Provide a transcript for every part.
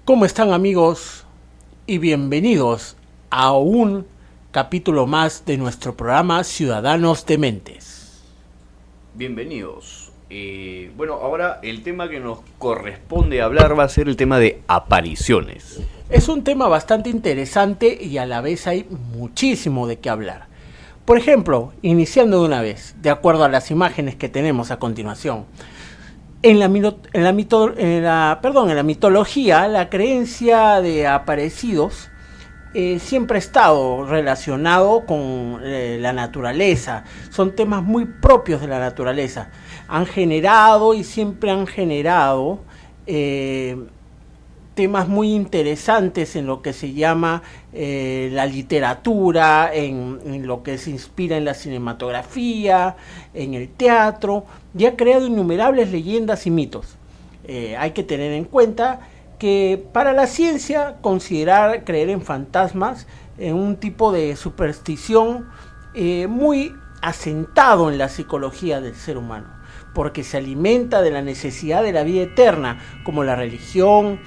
¿Cómo están, amigos? Y bienvenidos a un capítulo más de nuestro programa Ciudadanos Dementes. Bienvenidos. Bueno, ahora el tema que nos corresponde hablar va a ser el tema de apariciones. Es un tema bastante interesante y a la vez hay muchísimo de qué hablar. Por ejemplo, iniciando de una vez, de acuerdo a las imágenes que tenemos a continuación, en la mitología, la creencia de aparecidos siempre ha estado relacionado con la naturaleza. Son temas muy propios de la naturaleza. Han generado y siempre han generado temas muy interesantes en lo que se llama la literatura, en lo que se inspira en la cinematografía, en el teatro, y ha creado innumerables leyendas y mitos. Hay que tener en cuenta que para la ciencia creer en fantasmas en un tipo de superstición muy asentado en la psicología del ser humano, porque se alimenta de la necesidad de la vida eterna, como la religión,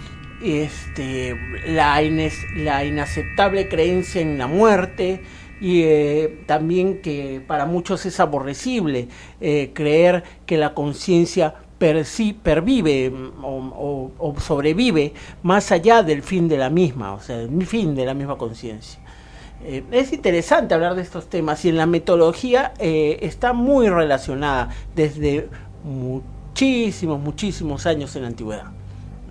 la inaceptable creencia en la muerte, y también que para muchos es aborrecible creer que la conciencia pervive o sobrevive más allá del fin de la misma, o sea, el fin de la misma conciencia. Es interesante hablar de estos temas y en la mitología está muy relacionada desde muchísimos años en la antigüedad,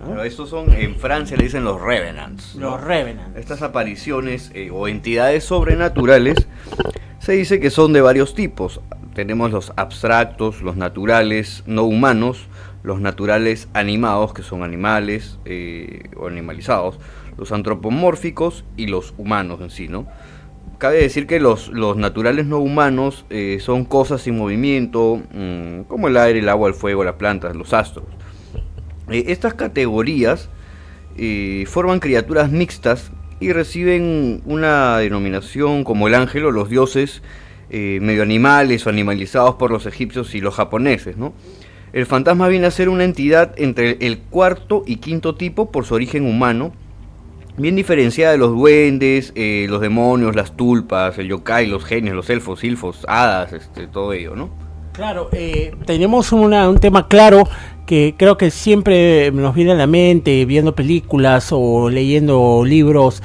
¿no? Pero estos son, en Francia le dicen los revenants, ¿no? Los revenants. Estas apariciones o entidades sobrenaturales se dice que son de varios tipos. Tenemos los abstractos, los naturales no humanos, los naturales animados, que son animales o animalizados, los antropomórficos y los humanos en sí, ¿no? Cabe decir que los naturales no humanos son cosas sin movimiento, como el aire, el agua, el fuego, las plantas, los astros. Estas categorías forman criaturas mixtas y reciben una denominación como el ángel o los dioses medio animales o animalizados por los egipcios y los japoneses, ¿no? El fantasma viene a ser una entidad entre el cuarto y quinto tipo por su origen humano, bien diferenciada de los duendes, los demonios, las tulpas, el yokai, los genios, los elfos, silfos, hadas, todo ello, ¿no? Claro, tenemos un tema claro que creo que siempre nos viene a la mente viendo películas o leyendo libros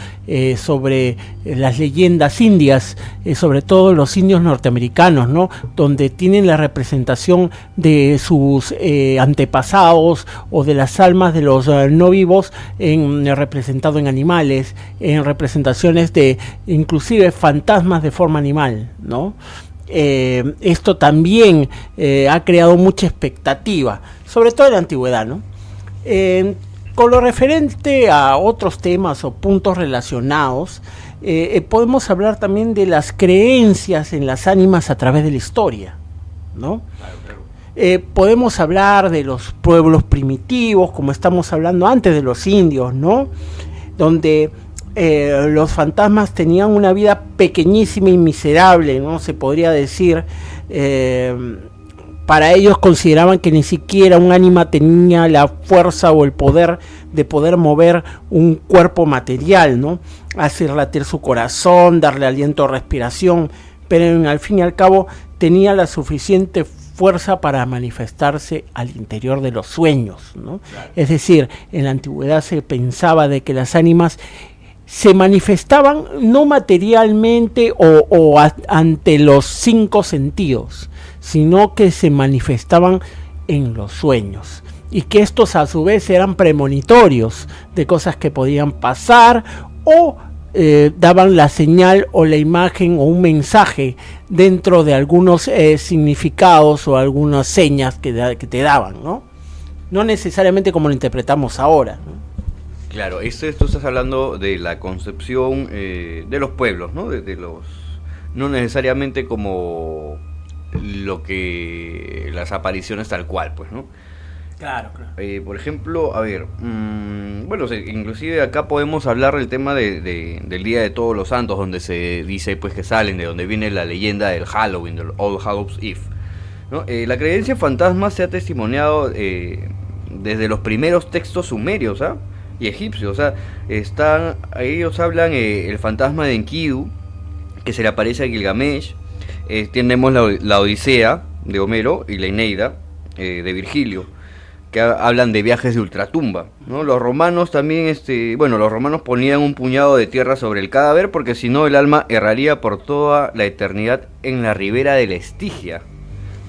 sobre las leyendas indias, sobre todo los indios norteamericanos, ¿no? Donde tienen la representación de sus antepasados o de las almas de los no vivos representado en animales, en representaciones de inclusive fantasmas de forma animal, ¿no? Esto también ha creado mucha expectativa, sobre todo en la antigüedad, ¿no? Con lo referente a otros temas o puntos relacionados, podemos hablar también de las creencias en las ánimas a través de la historia, ¿no? Claro. Podemos hablar de los pueblos primitivos, como estamos hablando antes de los indios, ¿no? Donde los fantasmas tenían una vida pequeñísima y miserable, ¿no? Se podría decir, para ellos consideraban que ni siquiera un ánima tenía la fuerza o el poder de poder mover un cuerpo material, ¿no? Hacer latir su corazón, darle aliento o respiración, pero al fin y al cabo tenía la suficiente fuerza para manifestarse al interior de los sueños, ¿no? Claro. Es decir, en la antigüedad se pensaba de que las ánimas se manifestaban no materialmente o ante los 5 sentidos, sino que se manifestaban en los sueños, y que estos a su vez eran premonitorios de cosas que podían pasar o daban la señal o la imagen o un mensaje dentro de algunos significados o algunas señas que te daban, ¿no? No necesariamente como lo interpretamos ahora, ¿no? Claro, tú estás hablando de la concepción de los pueblos, ¿no? De los, no necesariamente como lo que las apariciones tal cual, pues, ¿no? Claro. Por ejemplo, a ver, bueno, inclusive acá podemos hablar del tema del Día de Todos los Santos, donde se dice pues que salen, de donde viene la leyenda del Halloween, del All Hallows Eve, ¿no? La creencia en fantasmas se ha testimoniado desde los primeros textos sumerios, ¿ah? y egipcio. O sea, ellos hablan el fantasma de Enkidu, que se le aparece a Gilgamesh. Tenemos la Odisea de Homero y la Eneida de Virgilio, que hablan de viajes de ultratumba, ¿no? Los romanos también, los romanos ponían un puñado de tierra sobre el cadáver, porque si no el alma erraría por toda la eternidad en la ribera de la Estigia,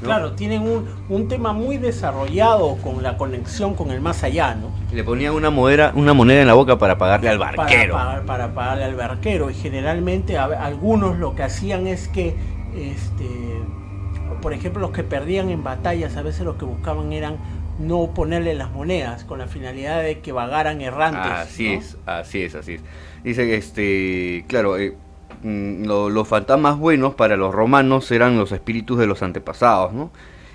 ¿no? Claro, tienen un tema muy desarrollado con la conexión con el más allá, ¿no? Le ponían una moneda en la boca para pagarle al barquero. Para pagarle al barquero, y generalmente algunos lo que hacían es que, por ejemplo, los que perdían en batallas, a veces lo que buscaban eran no ponerle las monedas, con la finalidad de que vagaran errantes. Así es. Dice que, claro, los fantasmas buenos para los romanos eran los espíritus de los antepasados, ¿no?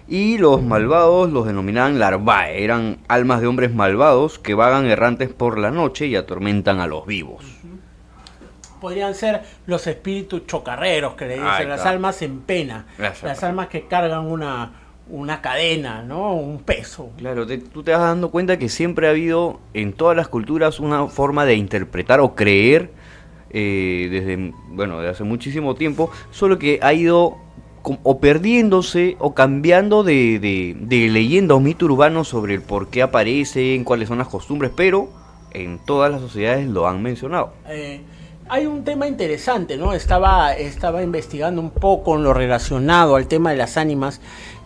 Y los malvados los denominaban larvae, eran almas de hombres malvados que vagan errantes por la noche y atormentan a los vivos. Podrían ser los espíritus chocarreros, que le dicen, las almas en pena, las almas que cargan una cadena, ¿no? Un peso. Claro, tú te vas dando cuenta que siempre ha habido en todas las culturas una forma de interpretar o creer desde hace muchísimo tiempo, solo que ha ido o perdiéndose o cambiando de leyenda o mito urbano sobre el por qué aparecen, cuáles son las costumbres, pero en todas las sociedades lo han mencionado. Hay un tema interesante, ¿no? Estaba investigando un poco en lo relacionado al tema de las ánimas.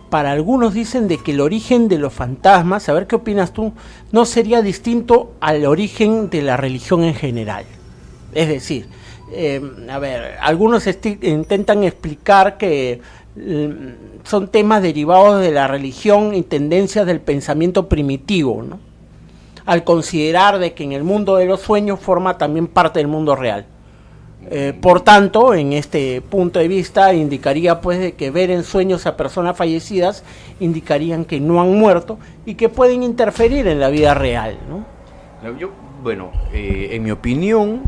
Para algunos dicen de que el origen de los fantasmas, a ver qué opinas tú, no sería distinto al origen de la religión en general. Es decir, algunos intentan explicar que son temas derivados de la religión y tendencias del pensamiento primitivo, ¿no? Al considerar de que en el mundo de los sueños forma también parte del mundo real. Por tanto, en este punto de vista indicaría pues de que ver en sueños a personas fallecidas indicarían que no han muerto y que pueden interferir en la vida real, ¿no? En mi opinión,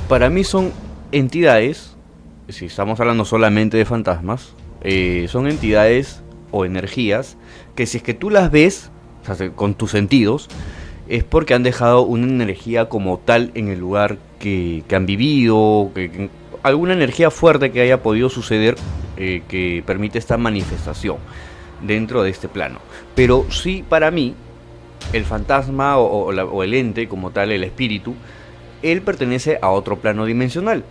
para mí son entidades, si estamos hablando solamente de fantasmas, son entidades o energías que si es que tú las ves, o sea, con tus sentidos, es porque han dejado una energía como tal en el lugar que han vivido, que alguna energía fuerte que haya podido suceder que permite esta manifestación dentro de este plano. Pero sí, para mí, el fantasma o el ente como tal, el espíritu, él pertenece a otro plano dimensional.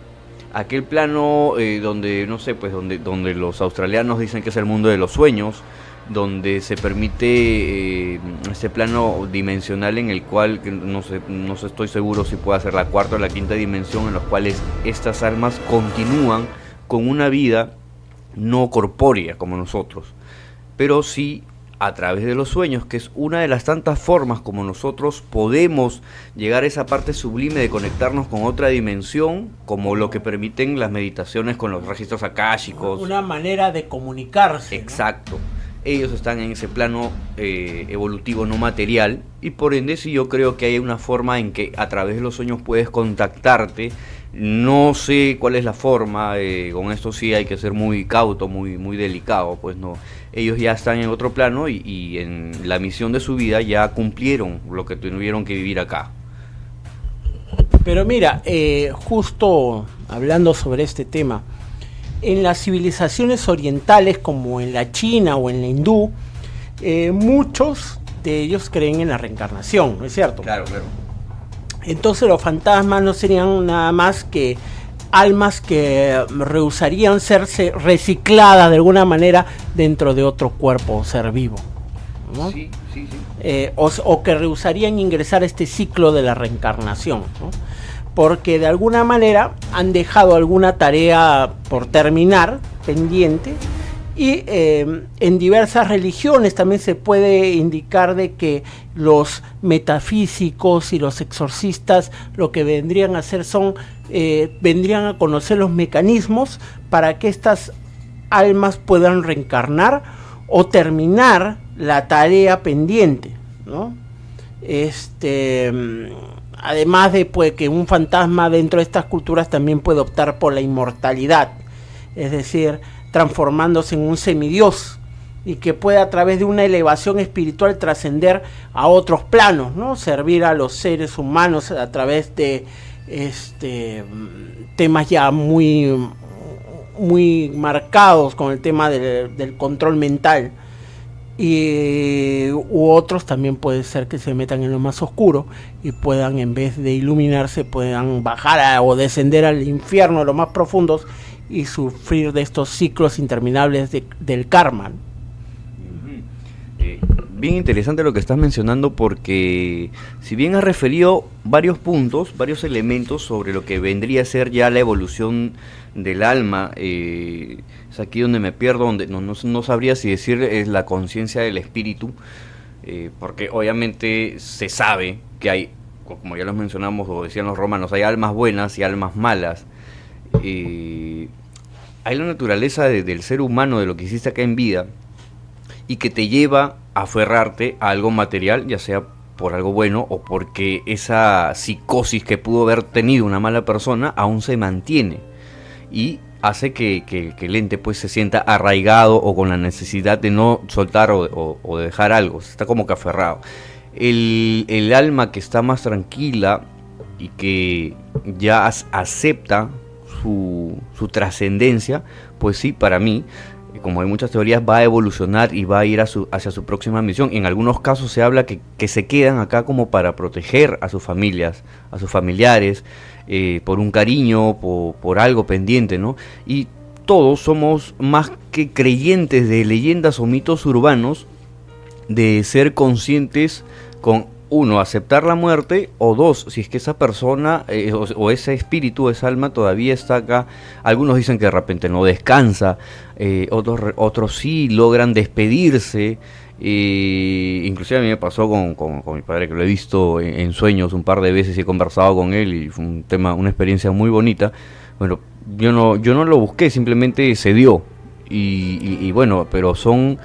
Aquel plano donde los australianos dicen que es el mundo de los sueños, donde se permite ese plano dimensional en el cual no estoy seguro si puede ser la cuarta o la quinta dimensión, en los cuales estas almas continúan con una vida no corpórea como nosotros, pero sí a través de los sueños, que es una de las tantas formas como nosotros podemos llegar a esa parte sublime de conectarnos con otra dimensión, como lo que permiten las meditaciones con los registros akáshicos. Una manera de comunicarse. Exacto. ¿No? Ellos están en ese plano evolutivo no material, y por ende sí, yo creo que hay una forma en que a través de los sueños puedes contactarte. No sé cuál es la forma, con esto sí hay que ser muy cauto, muy delicado, pues no. Ellos ya están en otro plano y en la misión de su vida ya cumplieron lo que tuvieron que vivir acá. Pero mira, justo hablando sobre este tema, en las civilizaciones orientales como en la China o en la hindú, muchos de ellos creen en la reencarnación, ¿no es cierto? Claro. Entonces los fantasmas no serían nada más que almas que rehusarían serse recicladas de alguna manera dentro de otro cuerpo o ser vivo, ¿no? Sí. O que rehusarían ingresar a este ciclo de la reencarnación, ¿no? Porque de alguna manera han dejado alguna tarea por terminar, pendiente, y en diversas religiones también se puede indicar de que los metafísicos y los exorcistas lo que vendrían a hacer vendrían a conocer los mecanismos para que estas almas puedan reencarnar o terminar la tarea pendiente, ¿no? Además de pues, que un fantasma dentro de estas culturas también puede optar por la inmortalidad, es decir, transformándose en un semidios, y que puede a través de una elevación espiritual trascender a otros planos, ¿no? Servir a los seres humanos a través de temas ya muy marcados con el tema del control mental, y u otros también puede ser que se metan en lo más oscuro y puedan, en vez de iluminarse, puedan bajar o descender al infierno, a lo más profundos, y sufrir de estos ciclos interminables del karma. Bien interesante lo que estás mencionando, porque si bien has referido varios puntos, varios elementos sobre lo que vendría a ser ya la evolución del alma, es aquí donde me pierdo, donde no sabría si decir es la conciencia del espíritu, porque obviamente se sabe que hay, como ya los mencionamos o decían los romanos, hay almas buenas y almas malas. Hay la naturaleza del ser humano, de lo que hiciste acá en vida, y que te lleva a aferrarte a algo material, ya sea por algo bueno o porque esa psicosis que pudo haber tenido una mala persona aún se mantiene y hace que el ente pues se sienta arraigado o con la necesidad de no soltar o de dejar algo, está como que aferrado. El alma que está más tranquila y que ya acepta su trascendencia, pues sí, para mí, como hay muchas teorías, va a evolucionar y va a ir hacia su próxima misión. En algunos casos se habla que se quedan acá como para proteger a sus familias, a sus familiares, por un cariño, por algo pendiente, ¿no? Y todos somos más que creyentes de leyendas o mitos urbanos, de ser conscientes con, uno, aceptar la muerte, o dos, si es que esa persona o ese espíritu, esa alma todavía está acá. Algunos dicen que de repente no descansa, otros sí logran despedirse. Inclusive a mí me pasó con mi padre, que lo he visto en sueños un par de veces y he conversado con él, y fue una experiencia muy bonita. Bueno, yo no lo busqué, simplemente se dio, y bueno, pero son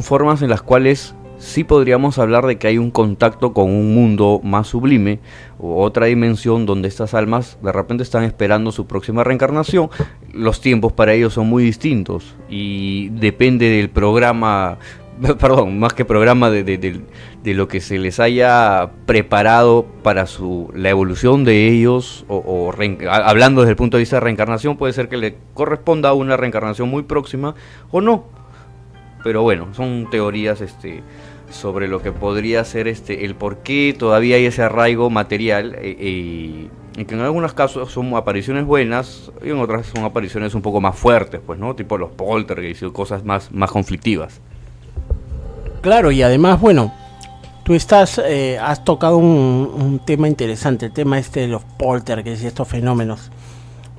formas en las cuales sí podríamos hablar de que hay un contacto con un mundo más sublime o otra dimensión donde estas almas de repente están esperando su próxima reencarnación. Los tiempos para ellos son muy distintos y depende del programa, perdón, más que programa, de lo que se les haya preparado para la evolución de ellos, hablando desde el punto de vista de reencarnación, puede ser que le corresponda a una reencarnación muy próxima o no. Pero bueno, son teorías sobre lo que podría ser el por qué todavía hay ese arraigo material, y que en algunos casos son apariciones buenas y en otras son apariciones un poco más fuertes, pues, ¿no? Tipo los poltergeist y cosas más conflictivas. Claro, y además, bueno, tú has tocado un tema interesante, el tema de los poltergeist y estos fenómenos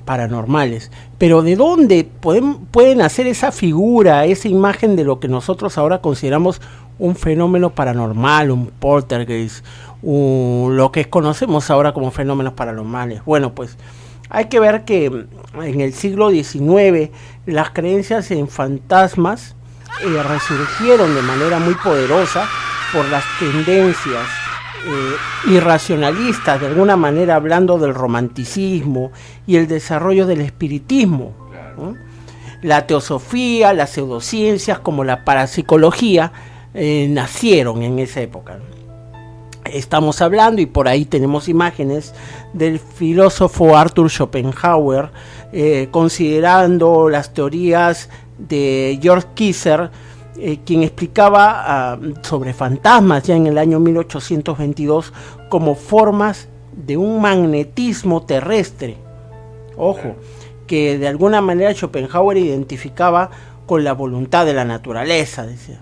paranormales, pero ¿de dónde pueden hacer esa figura, esa imagen de lo que nosotros ahora consideramos un fenómeno paranormal, un poltergeist, lo que conocemos ahora como fenómenos paranormales? Bueno, pues hay que ver que en el siglo XIX las creencias en fantasmas resurgieron de manera muy poderosa por las tendencias irracionalistas, de alguna manera hablando del romanticismo y el desarrollo del espiritismo, ¿no? La teosofía, las pseudociencias como la parapsicología nacieron en esa época. Estamos hablando, y por ahí tenemos imágenes del filósofo Arthur Schopenhauer considerando las teorías de George Kaiser, quien explicaba sobre fantasmas ya en el año 1822 como formas de un magnetismo terrestre. Ojo, que de alguna manera Schopenhauer identificaba con la voluntad de la naturaleza, decía.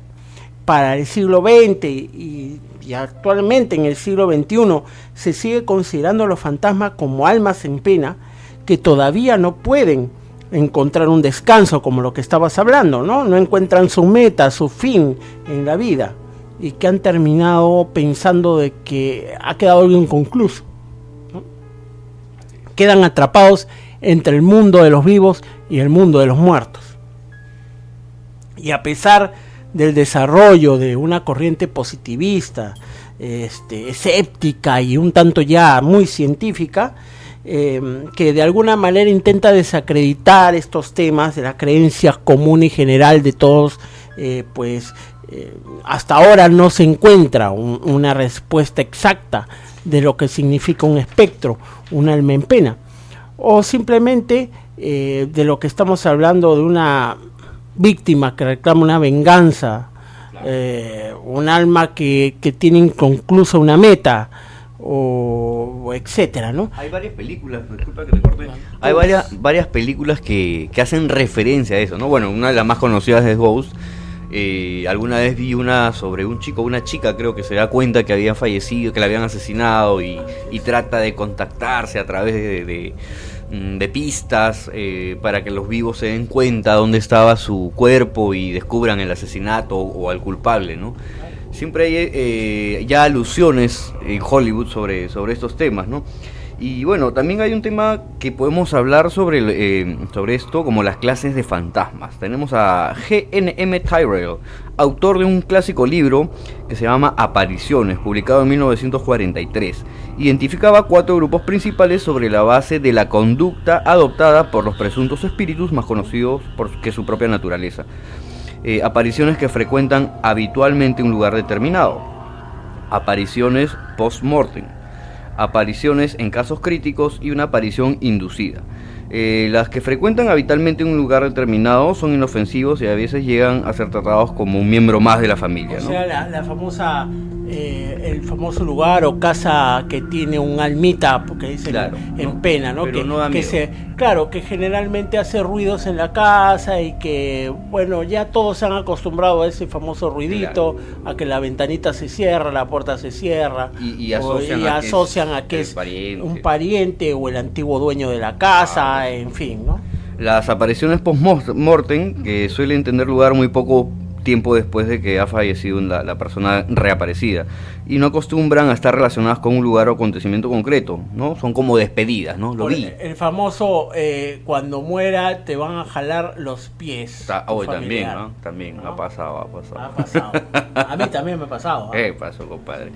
Para el siglo XX y actualmente en el siglo XXI se sigue considerando a los fantasmas como almas en pena que todavía no pueden encontrar un descanso, como lo que estabas hablando, no encuentran su meta, su fin en la vida, y que han terminado pensando de que ha quedado algo inconcluso, ¿no? Quedan atrapados entre el mundo de los vivos y el mundo de los muertos. Y a pesar del desarrollo de una corriente positivista, escéptica y un tanto ya muy científica, que de alguna manera intenta desacreditar estos temas de la creencia común y general de todos hasta ahora no se encuentra una respuesta exacta de lo que significa un espectro, un alma en pena, o simplemente de lo que estamos hablando de una víctima que reclama una venganza, un alma que tiene inconclusa una meta, o etcétera, ¿no? Hay varias películas, disculpa que te corte, hay varias películas que hacen referencia a eso, ¿no? Bueno, una de las más conocidas es Ghost. Alguna vez vi una sobre un chico, una chica creo, que se da cuenta que habían fallecido, que la habían asesinado, y trata de contactarse a través de pistas para que los vivos se den cuenta dónde estaba su cuerpo y descubran el asesinato o al culpable, ¿no? Siempre hay ya alusiones en Hollywood sobre estos temas, ¿no? Y bueno, también hay un tema que podemos hablar sobre esto, como las clases de fantasmas. Tenemos a G.N.M. Tyrrell, autor de un clásico libro que se llama Apariciones, publicado en 1943. Identificaba 4 grupos principales sobre la base de la conducta adoptada por los presuntos espíritus más conocidos que su propia naturaleza. Apariciones que frecuentan habitualmente un lugar determinado. Apariciones post-mortem. Apariciones en casos críticos y una aparición inducida. Las que frecuentan habitualmente un lugar determinado son inofensivos y a veces llegan a ser tratados como un miembro más de la familia, ¿no? O sea, la famosa, el famoso lugar o casa que tiene un almita, porque dicen claro, en pena, ¿no? Pero no da miedo. Que generalmente hace ruidos en la casa y que, bueno, ya todos se han acostumbrado a ese famoso ruidito, claro, a que la ventanita se cierra, la puerta se cierra, y asocian a que es un pariente o el antiguo dueño de la casa, en fin, ¿no? Las apariciones post-mortem, que suelen tener lugar muy poco tiempo después de que ha fallecido la persona reaparecida, y no acostumbran a estar relacionadas con un lugar o acontecimiento concreto, ¿no? Son como despedidas, ¿no? Lo vi. El famoso cuando muera te van a jalar los pies. Hoy también, ¿no? También, ¿no? Ha pasado. A mí también me ha pasado. ¿Qué pasó, compadre?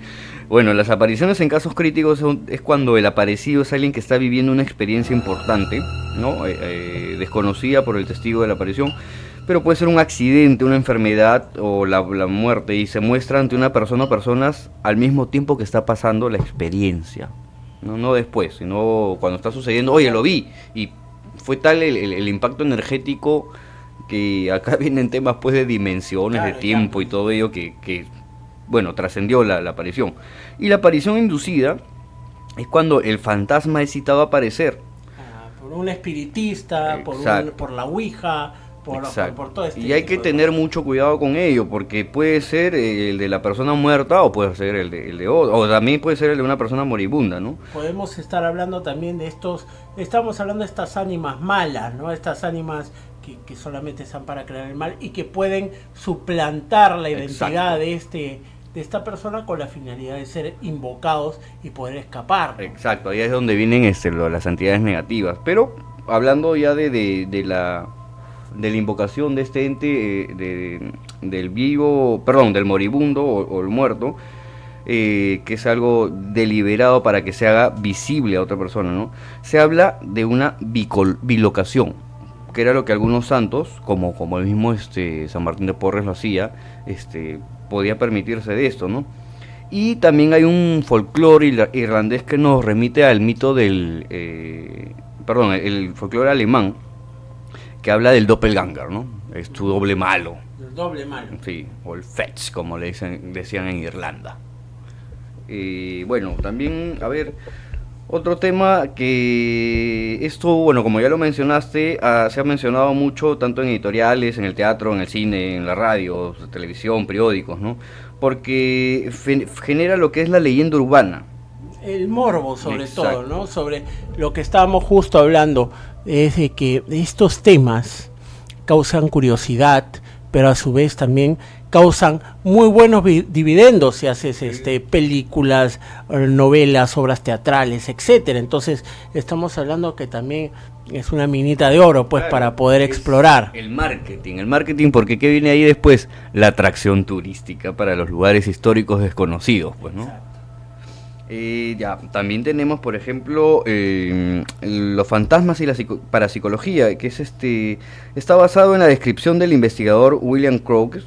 Bueno, las apariciones en casos críticos es cuando el aparecido es alguien que está viviendo una experiencia importante, ¿no? Desconocida por el testigo de la aparición, pero puede ser un accidente, una enfermedad o la muerte, y se muestra ante una persona o personas al mismo tiempo que está pasando la experiencia, no después, sino cuando está sucediendo. Oye, lo vi, y fue tal el impacto energético, que acá vienen temas pues de dimensiones, claro, de tiempo, y todo ello que bueno, trascendió la aparición. Y la aparición inducida es cuando el fantasma es citado a aparecer. Por un espiritista, por la ouija, por todo este. Y hay que tener mucho cuidado con ello, porque puede ser el de la persona muerta, o puede ser el de otro, o también puede ser el de una persona moribunda, ¿no? Podemos estar hablando también de estamos hablando de estas ánimas malas, ¿no? Estas ánimas que solamente están para crear el mal y que pueden suplantar la identidad de esta persona con la finalidad de ser invocados y poder escapar, ¿no? Exacto, ahí es donde vienen las entidades negativas. Pero hablando ya de la invocación de este ente, del moribundo o el muerto, que es algo deliberado para que se haga visible a otra persona, ¿no? Se habla de una bilocación, que era lo que algunos santos, como el mismo San Martín de Porres lo hacía, podía permitirse de esto, ¿no? Y también hay un folclore irlandés que nos remite al mito el folclore alemán, que habla del doppelganger, ¿no? Es tu doble malo. El doble malo. Sí, o el fetch, como le decían en Irlanda. Bueno, también, a ver, otro tema que esto, bueno, como ya lo mencionaste, se ha mencionado mucho, tanto en editoriales, en el teatro, en el cine, en la radio, televisión, periódicos, ¿no? Porque genera lo que es la leyenda urbana. El morbo, sobre todo, ¿no? Sobre lo que estábamos justo hablando, es de que estos temas causan curiosidad, pero a su vez también causan muy buenos dividendos si haces películas, novelas, obras teatrales, etcétera. Entonces estamos hablando que también es una minita de oro, pues, claro, para poder explorar. El marketing, porque ¿qué viene ahí después? La atracción turística para los lugares históricos desconocidos, pues, ¿no? Exacto. Ya, también tenemos, por ejemplo, los fantasmas y la parapsicología, que es está basado en la descripción del investigador William Crookes,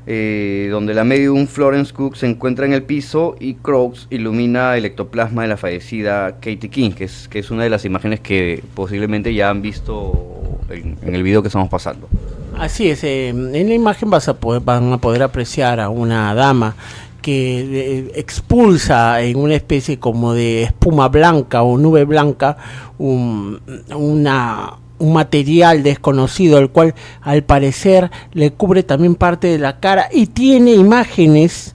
donde la medium Florence Cook se encuentra en el piso y Crookes ilumina el ectoplasma de la fallecida Katie King, que es una de las imágenes que posiblemente ya han visto en el video que estamos pasando. Así es, en la imagen van a poder apreciar a una dama que expulsa en una especie como de espuma blanca o nube blanca un material desconocido, el cual al parecer le cubre también parte de la cara y tiene imágenes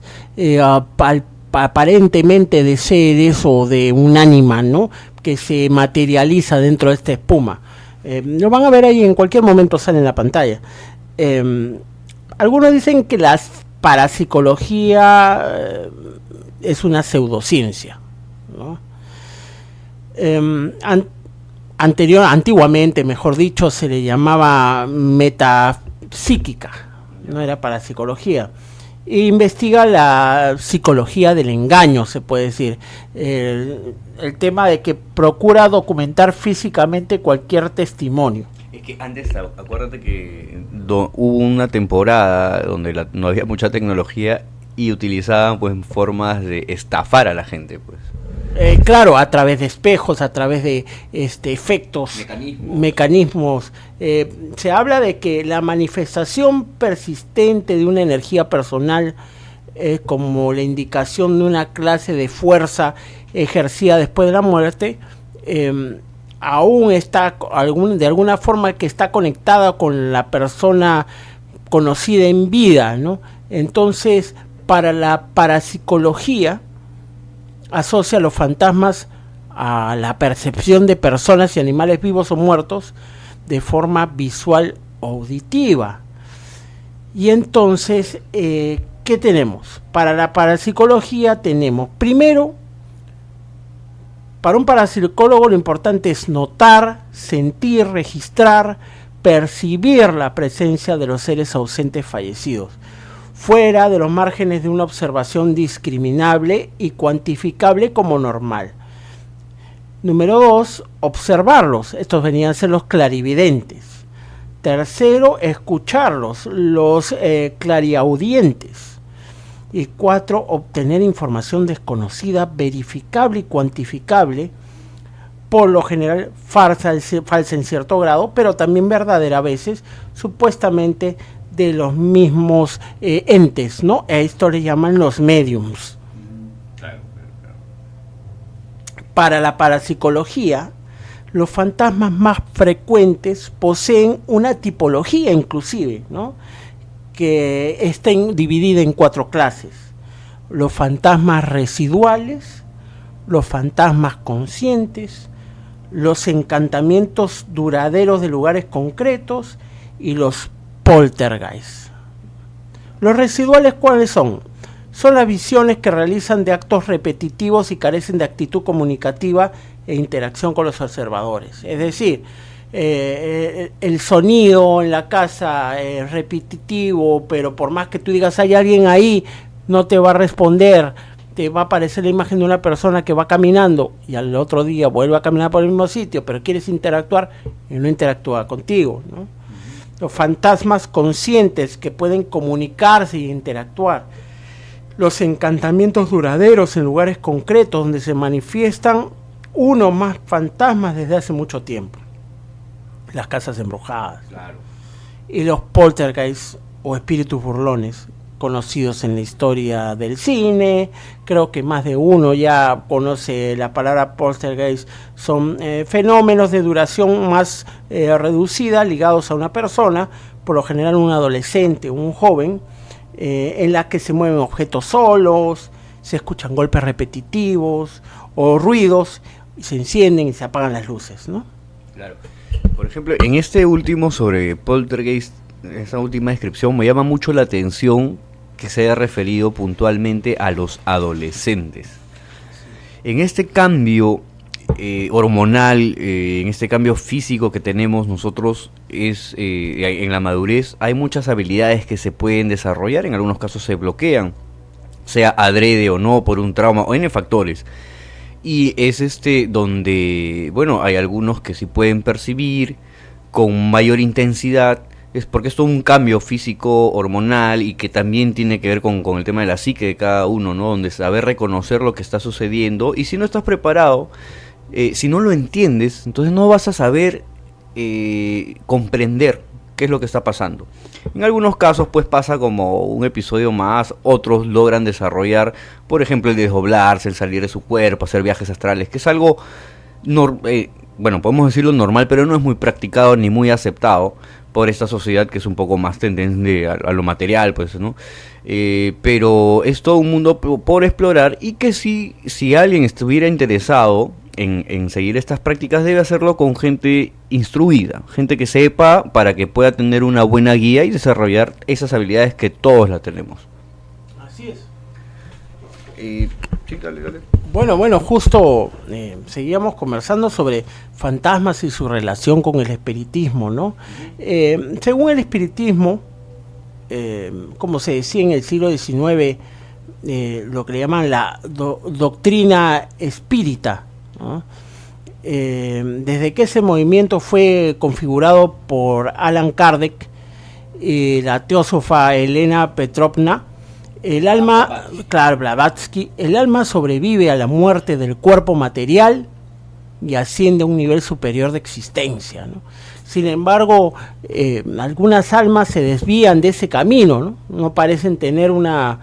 aparentemente de seres o de un ánima, ¿no?, que se materializa dentro de esta espuma. Lo van a ver ahí, en cualquier momento sale en la pantalla. Algunos dicen que la parapsicología es una pseudociencia, ¿no? Antiguamente, mejor dicho, se le llamaba metapsíquica, no era parapsicología. Investiga la psicología del engaño, se puede decir, el tema de que procura documentar físicamente cualquier testimonio. Es que antes, acuérdate que hubo una temporada donde no había mucha tecnología y utilizaban pues formas de estafar a la gente, pues. Claro, a través de espejos, a través de efectos, mecanismos. Se habla de que la manifestación persistente de una energía personal es como la indicación de una clase de fuerza ejercida después de la muerte, aún está de alguna forma que está conectada con la persona conocida en vida, ¿no? Entonces, para la parapsicología, asocia los fantasmas a la percepción de personas y animales vivos o muertos de forma visual o auditiva. Y entonces, ¿qué tenemos? Para la parapsicología tenemos, primero, para un parapsicólogo lo importante es notar, sentir, registrar, percibir la presencia de los seres ausentes fallecidos, fuera de los márgenes de una observación discriminable y cuantificable como normal. Número 2, observarlos. Estos venían a ser los clarividentes. Tercero, escucharlos, los clariaudientes. Y 4, obtener información desconocida, verificable y cuantificable, por lo general falsa en cierto grado, pero también verdadera a veces, supuestamente de los mismos entes, ¿no? A esto le llaman los mediums. Claro. Para la parapsicología, los fantasmas más frecuentes poseen una tipología inclusive, ¿no?, que está dividida en 4 clases: los fantasmas residuales, los fantasmas conscientes, los encantamientos duraderos de lugares concretos y los poltergeist. Los residuales, ¿cuáles son? Son las visiones que realizan de actos repetitivos y carecen de actitud comunicativa e interacción con los observadores. Es decir, el sonido en la casa es repetitivo, pero por más que tú digas hay alguien ahí, no te va a responder, te va a aparecer la imagen de una persona que va caminando y al otro día vuelve a caminar por el mismo sitio, pero quieres interactuar y no interactúa contigo, ¿no? Los fantasmas conscientes que pueden comunicarse y interactuar. Los encantamientos duraderos en lugares concretos donde se manifiestan uno o más fantasmas desde hace mucho tiempo. Las casas embrujadas. Claro. Y los poltergeist o espíritus burlones, conocidos en la historia del cine. Creo que más de uno ya conoce la palabra poltergeist. Son fenómenos de duración más reducida ligados a una persona, por lo general un adolescente o un joven, en la que se mueven objetos solos, se escuchan golpes repetitivos o ruidos y se encienden y se apagan las luces, ¿no? Claro. Por ejemplo, en este último sobre poltergeist, esa última descripción, me llama mucho la atención que se haya referido puntualmente a los adolescentes. En este cambio hormonal, en este cambio físico que tenemos nosotros, en la madurez hay muchas habilidades que se pueden desarrollar, en algunos casos se bloquean. sea adrede o no, por un trauma, o N factores. Y es donde, bueno, hay algunos que sí pueden percibir con mayor intensidad, es porque es todo un cambio físico, hormonal, y que también tiene que ver con el tema de la psique de cada uno, ¿no? Donde saber reconocer lo que está sucediendo, y si no estás preparado, si no lo entiendes, entonces no vas a saber comprender qué es lo que está pasando. En algunos casos pues pasa como un episodio más, otros logran desarrollar, por ejemplo, el desdoblarse, el salir de su cuerpo, hacer viajes astrales, que es algo, bueno, podemos decirlo normal, pero no es muy practicado ni muy aceptado por esta sociedad que es un poco más tendente a lo material, pues, ¿no? Pero es todo un mundo por explorar, y que si alguien estuviera interesado en seguir estas prácticas, debe hacerlo con gente instruida, gente que sepa, para que pueda tener una buena guía y desarrollar esas habilidades que todos las tenemos. Así es. Sí, dale. Bueno, justo seguíamos conversando sobre fantasmas y su relación con el espiritismo, ¿no? Según el espiritismo, como se decía en el siglo XIX, lo que le llaman la doctrina espírita, ¿no? Desde que ese movimiento fue configurado por Allan Kardec y la teósofa Elena Petrovna, el alma, Blavatsky, el alma sobrevive a la muerte del cuerpo material y asciende a un nivel superior de existencia, ¿no? Sin embargo, algunas almas se desvían de ese camino, ¿no? No parecen tener una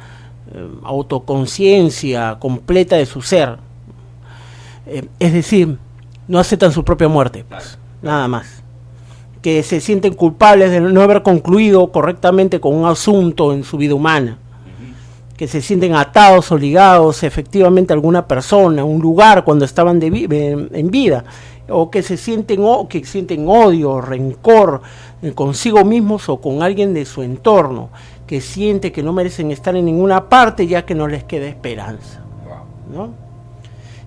autoconciencia completa de su ser. Es decir, no aceptan su propia muerte, pues, nada más. Que se sienten culpables de no haber concluido correctamente con un asunto en su vida humana. Que se sienten atados o ligados efectivamente a alguna persona, a un lugar cuando estaban en vida, o que sienten odio, rencor consigo mismos o con alguien de su entorno, que siente que no merecen estar en ninguna parte ya que no les queda esperanza, ¿no?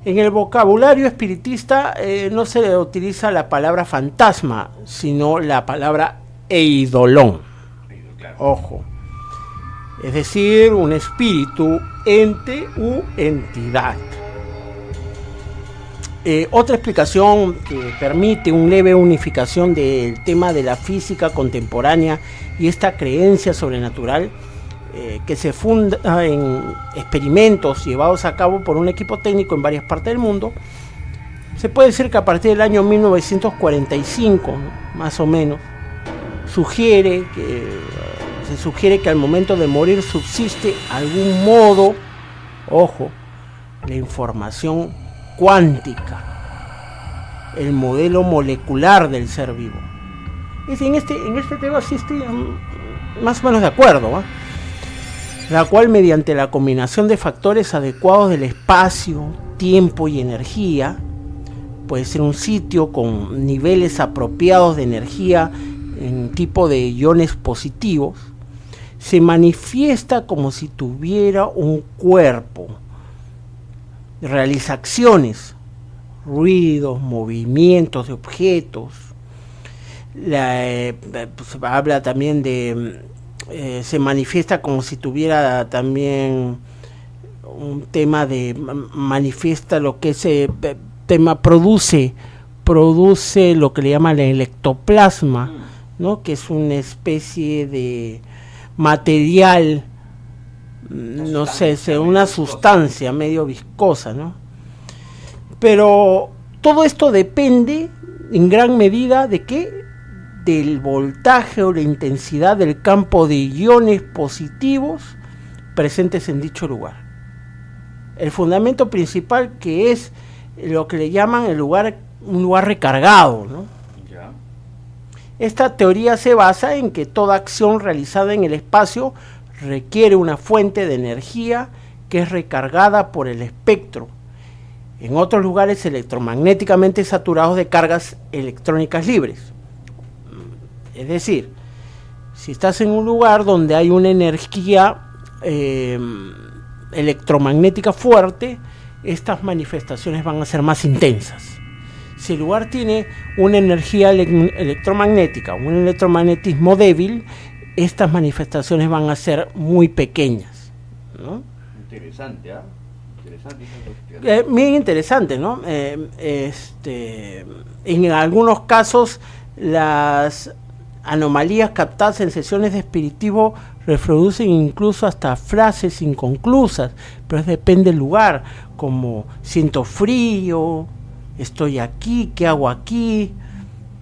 En el vocabulario espiritista no se utiliza la palabra fantasma, sino la palabra eidolon. Ojo. Es decir, un espíritu, ente u entidad. Otra explicación que permite una leve unificación del tema de la física contemporánea y esta creencia sobrenatural, que se funda en experimentos llevados a cabo por un equipo técnico en varias partes del mundo, se puede decir que a partir del año 1945, ¿no? Más o menos, se sugiere que al momento de morir subsiste algún modo, ojo, la información cuántica, el modelo molecular del ser vivo. En este tema sí estoy más o menos de acuerdo, ¿eh? La cual, mediante la combinación de factores adecuados del espacio, tiempo y energía, puede ser un sitio con niveles apropiados de energía en tipo de iones positivos, se manifiesta como si tuviera un cuerpo, realiza acciones, ruidos, movimientos de objetos. Pues, habla también de se manifiesta como si tuviera también un tema de manifiesta lo que ese tema produce lo que le llaman el ectoplasma, ¿no? Que es una especie de material, no sé, una sustancia medio viscosa, ¿no? Pero todo esto depende en gran medida de qué, del voltaje o la intensidad del campo de iones positivos presentes en dicho lugar. El fundamento principal, que es lo que le llaman un lugar recargado, ¿no? Ya. Esta teoría se basa en que toda acción realizada en el espacio requiere una fuente de energía que es recargada por el espectro, en otros lugares electromagnéticamente saturados de cargas electrónicas libres. Es decir, si estás en un lugar donde hay una energía electromagnética fuerte, estas manifestaciones van a ser más intensas. Si el lugar tiene una energía electromagnética, un electromagnetismo débil, estas manifestaciones van a ser muy pequeñas, ¿no? Interesante, ¿ah? Interesante esa cuestión. Bien interesante, ¿no? En algunos casos, las anomalías captadas en sesiones de espiritismo reproducen incluso hasta frases inconclusas, pero depende del lugar, como siento frío, estoy aquí, ¿qué hago aquí?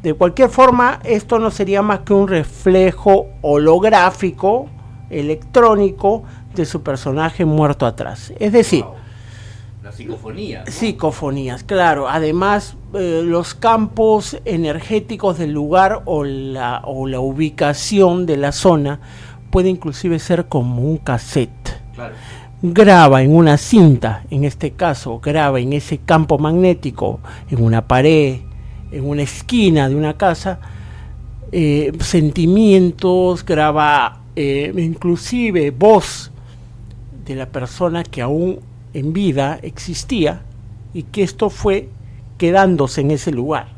De cualquier forma, esto no sería más que un reflejo holográfico, electrónico, de su personaje muerto atrás. Es decir, Wow. La psicofonía, ¿no? Psicofonías, claro. Además, los campos energéticos del lugar o la ubicación de la zona puede inclusive ser como un cassette. Claro. Graba en una cinta, en este caso, graba en ese campo magnético, en una pared, en una esquina de una casa, sentimientos, graba inclusive voz de la persona que aún en vida existía y que esto fue quedándose en ese lugar.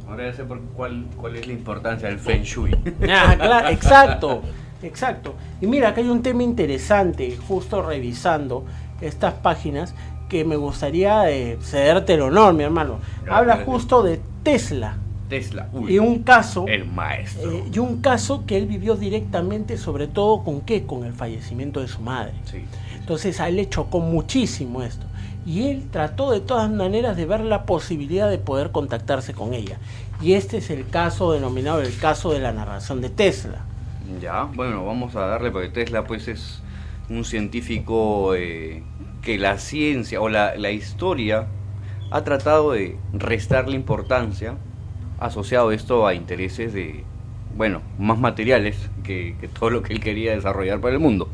Ahora ya sé cuál es la importancia del Feng Shui. Claro, exacto. Y mira, acá hay un tema interesante, justo revisando estas páginas, que me gustaría cederte el honor, mi hermano. Habla justo de Tesla. Y un caso, el maestro. Y un caso que él vivió directamente, sobre todo con el fallecimiento de su madre. Sí. Entonces a él le chocó muchísimo esto. Y él trató de todas maneras de ver la posibilidad de poder contactarse con ella. Y este es el caso denominado el caso de la narración de Tesla. Ya, bueno, vamos a darle, porque Tesla pues es un científico que la ciencia o la historia ha tratado de restarle importancia, asociado esto a intereses de, bueno, más materiales que todo lo que él quería desarrollar para el mundo.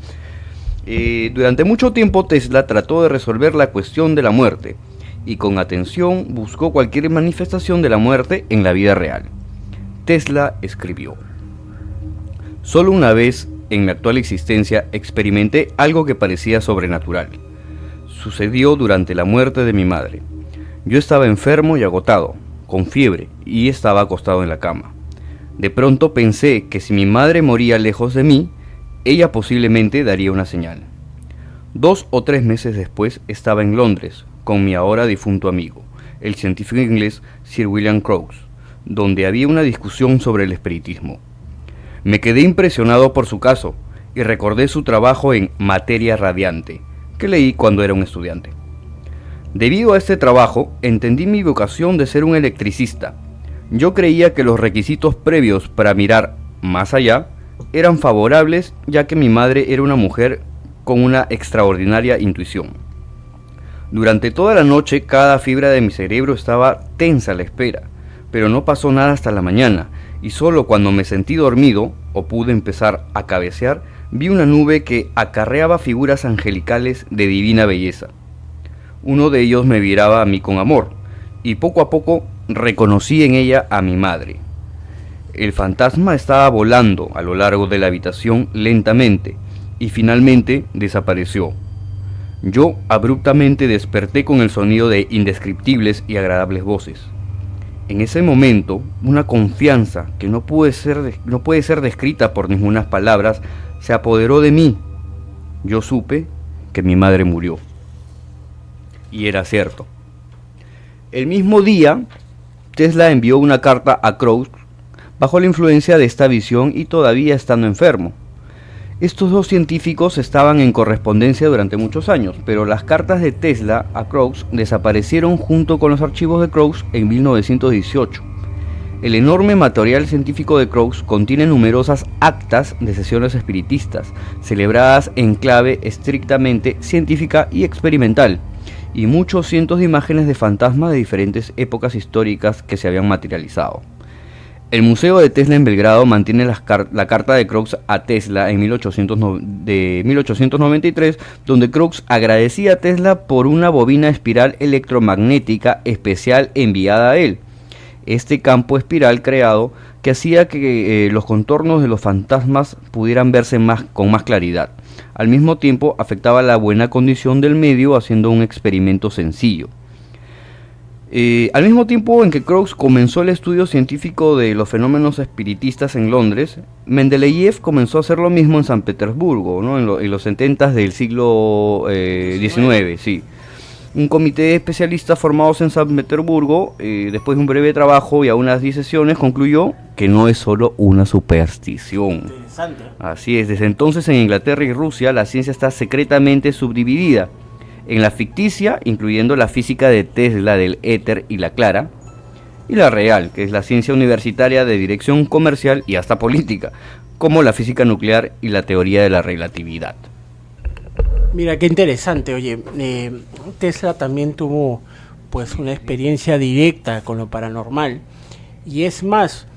Durante mucho tiempo Tesla trató de resolver la cuestión de la muerte y con atención buscó cualquier manifestación de la muerte en la vida real. Tesla escribió: solo una vez en mi actual existencia experimenté algo que parecía sobrenatural. Sucedió durante la muerte de mi madre. Yo estaba enfermo y agotado, con fiebre, y estaba acostado en la cama. De pronto pensé que si mi madre moría lejos de mí, ella posiblemente daría una señal. 2 o 3 meses después estaba en Londres con mi ahora difunto amigo, el científico inglés Sir William Crookes, donde había una discusión sobre el espiritismo. Me quedé impresionado por su caso y recordé su trabajo en Materia Radiante, que leí cuando era un estudiante. Debido a este trabajo, entendí mi vocación de ser un electricista. Yo creía que los requisitos previos para mirar más allá eran favorables, ya que mi madre era una mujer con una extraordinaria intuición. Durante toda la noche, cada fibra de mi cerebro estaba tensa a la espera, pero no pasó nada hasta la mañana, y solo cuando me sentí dormido, o pude empezar a cabecear, vi una nube que acarreaba figuras angelicales de divina belleza. Uno de ellos me miraba a mí con amor, y poco a poco reconocí en ella a mi madre. El fantasma estaba volando a lo largo de la habitación lentamente, y finalmente desapareció. Yo abruptamente desperté con el sonido de indescriptibles y agradables voces. En ese momento, una confianza que no puede ser descrita por ninguna palabras se apoderó de mí. Yo supe que mi madre murió. Y era cierto. El mismo día, Tesla envió una carta a Crookes bajo la influencia de esta visión y todavía estando enfermo. Estos dos científicos estaban en correspondencia durante muchos años, pero las cartas de Tesla a Crookes desaparecieron junto con los archivos de Crookes en 1918. El enorme material científico de Crookes contiene numerosas actas de sesiones espiritistas, celebradas en clave estrictamente científica y experimental, y muchos cientos de imágenes de fantasmas de diferentes épocas históricas que se habían materializado. El Museo de Tesla en Belgrado mantiene la carta de Crookes a Tesla de 1893, donde Crookes agradecía a Tesla por una bobina espiral electromagnética especial enviada a él. Este campo espiral creado que hacía que los contornos de los fantasmas pudieran verse con más claridad. Al mismo tiempo afectaba la buena condición del medio haciendo un experimento sencillo. Al mismo tiempo en que Crookes comenzó el estudio científico de los fenómenos espiritistas en Londres, Mendeleev comenzó a hacer lo mismo en San Petersburgo, ¿no? En los 70 del siglo XIX, sí. Un comité de especialistas formados en San Petersburgo, después de un breve trabajo y a unas 10 sesiones, concluyó que no es solo una superstición. Interesante. Así es, desde entonces en Inglaterra y Rusia la ciencia está secretamente subdividida en la ficticia, incluyendo la física de Tesla del éter y la clara, y la real, que es la ciencia universitaria de dirección comercial y hasta política, como la física nuclear y la teoría de la relatividad. Mira, qué interesante. Oye, Tesla también tuvo pues una experiencia directa con lo paranormal. Y es más,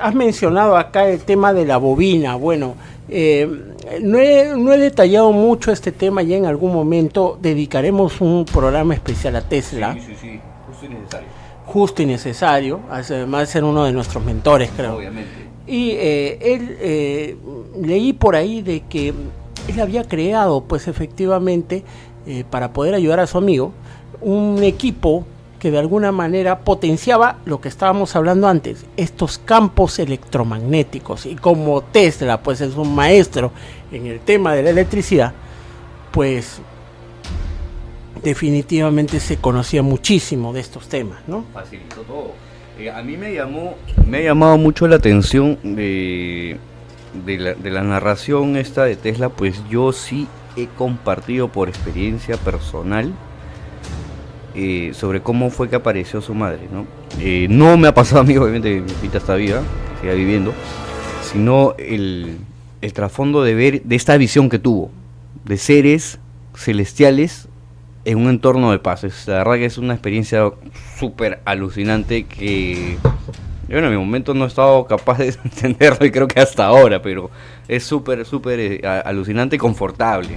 has mencionado acá el tema de la bobina. Bueno, no he detallado mucho este tema, ya en algún momento dedicaremos un programa especial a Tesla. Sí, justo y necesario. Justo y necesario, además de ser uno de nuestros mentores, creo. Obviamente. Y leí por ahí de que él había creado, pues efectivamente, para poder ayudar a su amigo, un equipo que de alguna manera potenciaba lo que estábamos hablando antes, estos campos electromagnéticos. Y como Tesla, pues es un maestro en el tema de la electricidad, pues definitivamente se conocía muchísimo de estos temas, ¿no? Facilitó todo. A mí me ha llamado mucho la atención de la narración esta de Tesla, pues yo sí he compartido por experiencia personal sobre cómo fue que apareció su madre, ¿no? No me ha pasado a mí, obviamente, mi hijita está viva, sigue viviendo, sino el trasfondo de ver, de esta visión que tuvo, de seres celestiales en un entorno de paz. La verdad que es una experiencia súper alucinante que yo en mi momento no he estado capaz de entenderlo y creo que hasta ahora, pero es súper alucinante y confortable,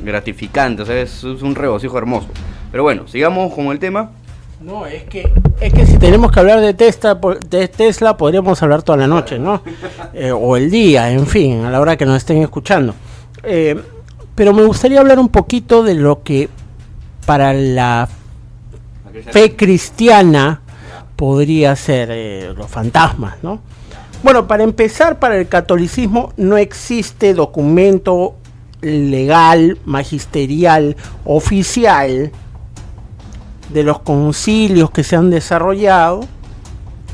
gratificante, o sea, es un regocijo hermoso. Pero bueno, sigamos con el tema. No, es que si tenemos que hablar de Tesla podríamos hablar toda la noche, ¿no? O el día, en fin, a la hora que nos estén escuchando. Pero me gustaría hablar un poquito de lo que para la fe cristiana podría ser los fantasmas, ¿no? Bueno, para empezar, para el catolicismo no existe documento legal, magisterial, oficial de los concilios que se han desarrollado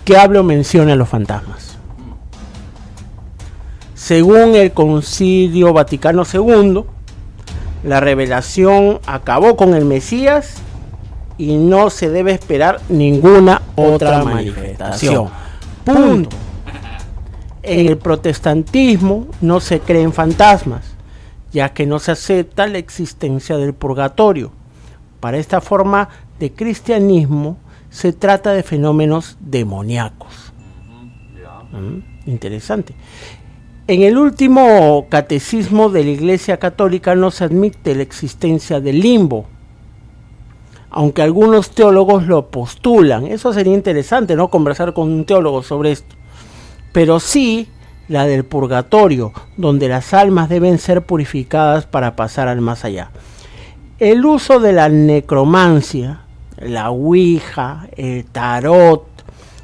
que hable o mencione a los fantasmas. Según el Concilio Vaticano II, la revelación acabó con el Mesías y no se debe esperar ninguna otra manifestación. Punto. En el protestantismo no se creen fantasmas, ya que no se acepta la existencia del purgatorio. Para esta forma de cristianismo se trata de fenómenos demoníacos. Interesante. En el último catecismo de la Iglesia Católica no se admite la existencia del limbo, aunque algunos teólogos lo postulan. Eso sería interesante, ¿no? Conversar con un teólogo sobre esto. Pero sí la del purgatorio, donde las almas deben ser purificadas para pasar al más allá. El uso de la necromancia, la ouija, el tarot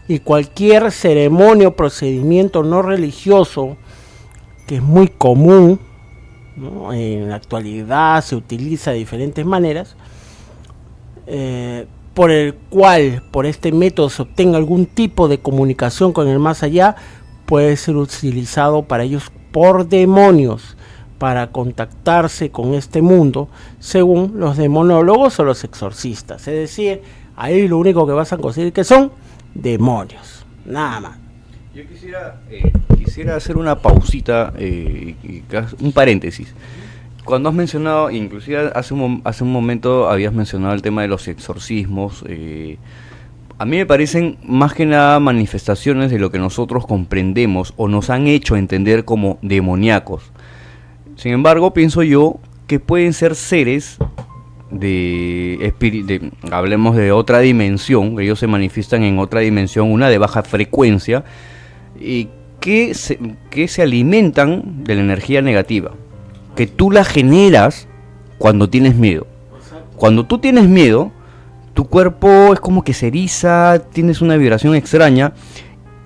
y cualquier ceremonia o procedimiento no religioso, que es muy común, ¿no? En la actualidad se utiliza de diferentes maneras, por el cual por este método se obtenga algún tipo de comunicación con el más allá, puede ser utilizado para ellos por demonios para contactarse con este mundo, según los demonólogos o los exorcistas. Es decir, ahí lo único que vas a conseguir que son demonios, nada más. Yo quisiera hacer una pausita, un paréntesis. Cuando has mencionado, inclusive hace un momento habías mencionado el tema de los exorcismos, a mí me parecen más que nada manifestaciones de lo que nosotros comprendemos o nos han hecho entender como demoníacos. Sin embargo, pienso yo que pueden ser seres hablemos de otra dimensión, ellos se manifiestan en otra dimensión, una de baja frecuencia, y que se alimentan de la energía negativa, que tú la generas cuando tienes miedo. Cuando tú tienes miedo, tu cuerpo es como que se eriza, tienes una vibración extraña,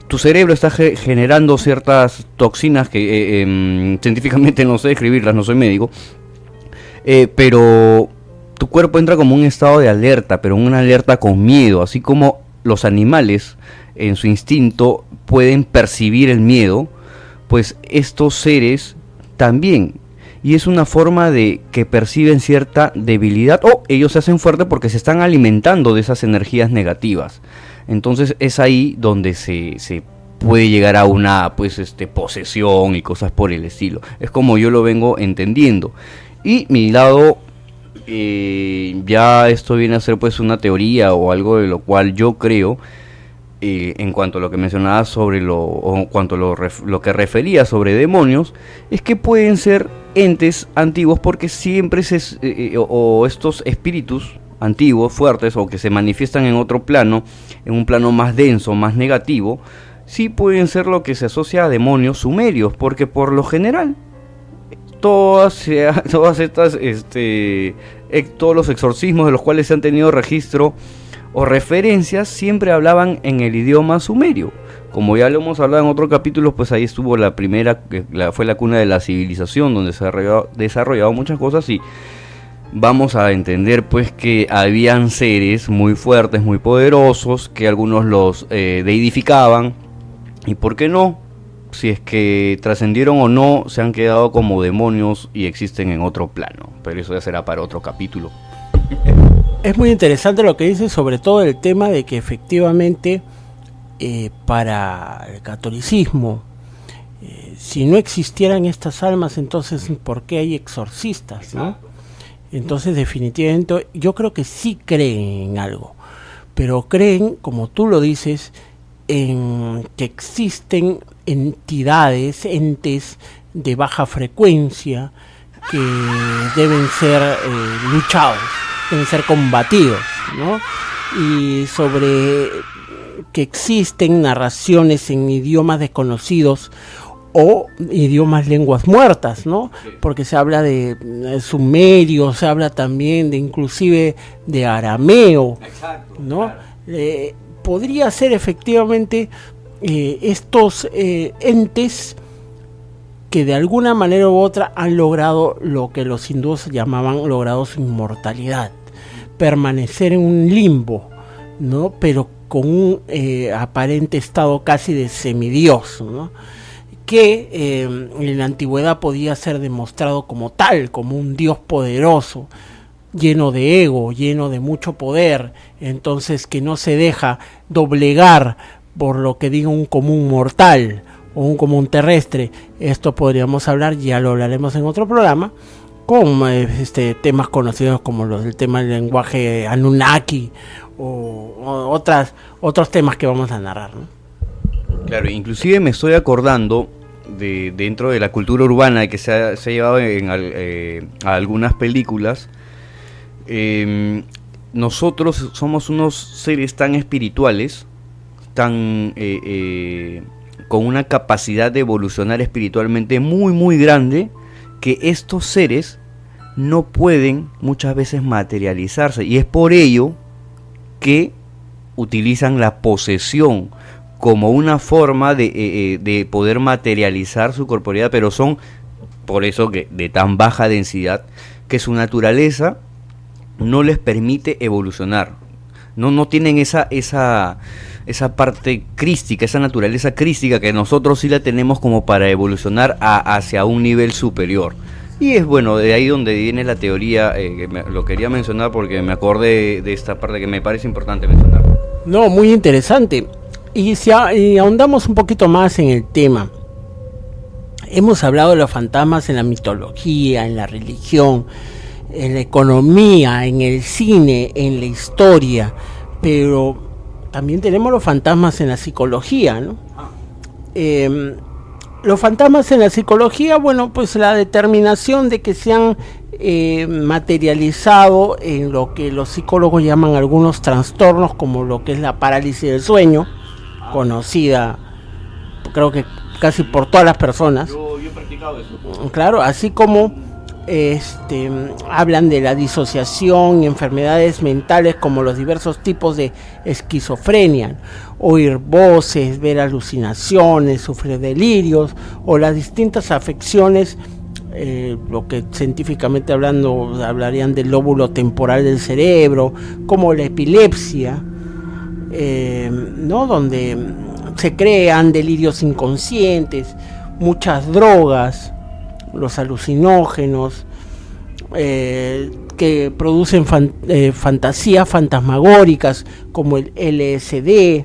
tu cerebro está generando ciertas toxinas que científicamente no sé describirlas, no soy médico, pero tu cuerpo entra como un estado de alerta, pero una alerta con miedo, así como los animales en su instinto pueden percibir el miedo, pues estos seres también. Y es una forma de que perciben cierta debilidad o ellos se hacen fuertes porque se están alimentando de esas energías negativas. Entonces es ahí donde se puede llegar a una posesión y cosas por el estilo. Es como yo lo vengo entendiendo. Y mi lado, ya esto viene a ser pues una teoría o algo de lo cual yo creo, en cuanto a lo que mencionaba sobre o cuanto a lo que refería sobre demonios, es que pueden ser entes antiguos porque siempre o estos espíritus antiguos, fuertes o que se manifiestan en otro plano, en un plano más denso, más negativo, sí pueden ser lo que se asocia a demonios sumerios, porque por lo general todas estas todos los exorcismos de los cuales se han tenido registro o referencias siempre hablaban en el idioma sumerio. Como ya lo hemos hablado en otro capítulo, pues ahí estuvo la primera, fue la cuna de la civilización, donde se ha desarrollado muchas cosas, y vamos a entender pues que habían seres muy fuertes, muy poderosos, que algunos los deidificaban, y por qué no, si es que trascendieron o no, se han quedado como demonios y existen en otro plano, pero eso ya será para otro capítulo. Es muy interesante lo que dice, sobre todo el tema de que efectivamente para el catolicismo, si no existieran estas almas, entonces ¿por qué hay exorcistas, ¿no? Entonces definitivamente yo creo que sí creen en algo, pero creen, como tú lo dices, en que existen entidades, entes de baja frecuencia que deben ser luchados, deben ser combatidos, ¿no? Y sobre que existen narraciones en idiomas desconocidos o idiomas lenguas muertas, ¿no? Porque se habla de sumerio, se habla también de inclusive de arameo, ¿no? Podría ser efectivamente estos entes que de alguna manera u otra han logrado lo que los hindúes llamaban logrado su inmortalidad, permanecer en un limbo, ¿no? Pero con un aparente estado casi de semidios, ¿no? Que en la antigüedad podía ser demostrado como tal, como un dios poderoso, lleno de ego, lleno de mucho poder, entonces que no se deja doblegar por lo que diga un común mortal o un común terrestre. Esto podríamos hablar, ya lo hablaremos en otro programa, con temas conocidos como los del tema del lenguaje Anunnaki o otros temas que vamos a narrar, ¿no? Claro, inclusive me estoy acordando de dentro de la cultura urbana que se ha llevado a algunas películas. Nosotros somos unos seres tan espirituales, tan con una capacidad de evolucionar espiritualmente muy muy grande, que estos seres no pueden muchas veces materializarse, y es por ello que utilizan la posesión como una forma de poder materializar su corporeidad, pero son por eso que de tan baja densidad que su naturaleza no les permite evolucionar. No tienen esa parte crística, esa naturaleza crística que nosotros sí la tenemos como para evolucionar hacia un nivel superior. Y es bueno, de ahí donde viene la teoría, lo quería mencionar porque me acordé de esta parte que me parece importante mencionar. No, muy interesante. Y si ahondamos un poquito más en el tema, hemos hablado de los fantasmas en la mitología, en la religión, en la economía, en el cine, en la historia, pero también tenemos los fantasmas en la psicología, ¿no? Los fantasmas en la psicología, bueno, pues la determinación de que se han materializado en lo que los psicólogos llaman algunos trastornos, como lo que es la parálisis del sueño, conocida creo que casi por todas las personas. Yo he practicado eso. Claro, así como hablan de la disociación y enfermedades mentales como los diversos tipos de esquizofrenia, oír voces, ver alucinaciones, sufrir delirios o las distintas afecciones, lo que científicamente hablando hablarían del lóbulo temporal del cerebro, como la epilepsia, ¿no? Donde se crean delirios inconscientes, muchas drogas, los alucinógenos, que producen fantasías fantasmagóricas como el LSD,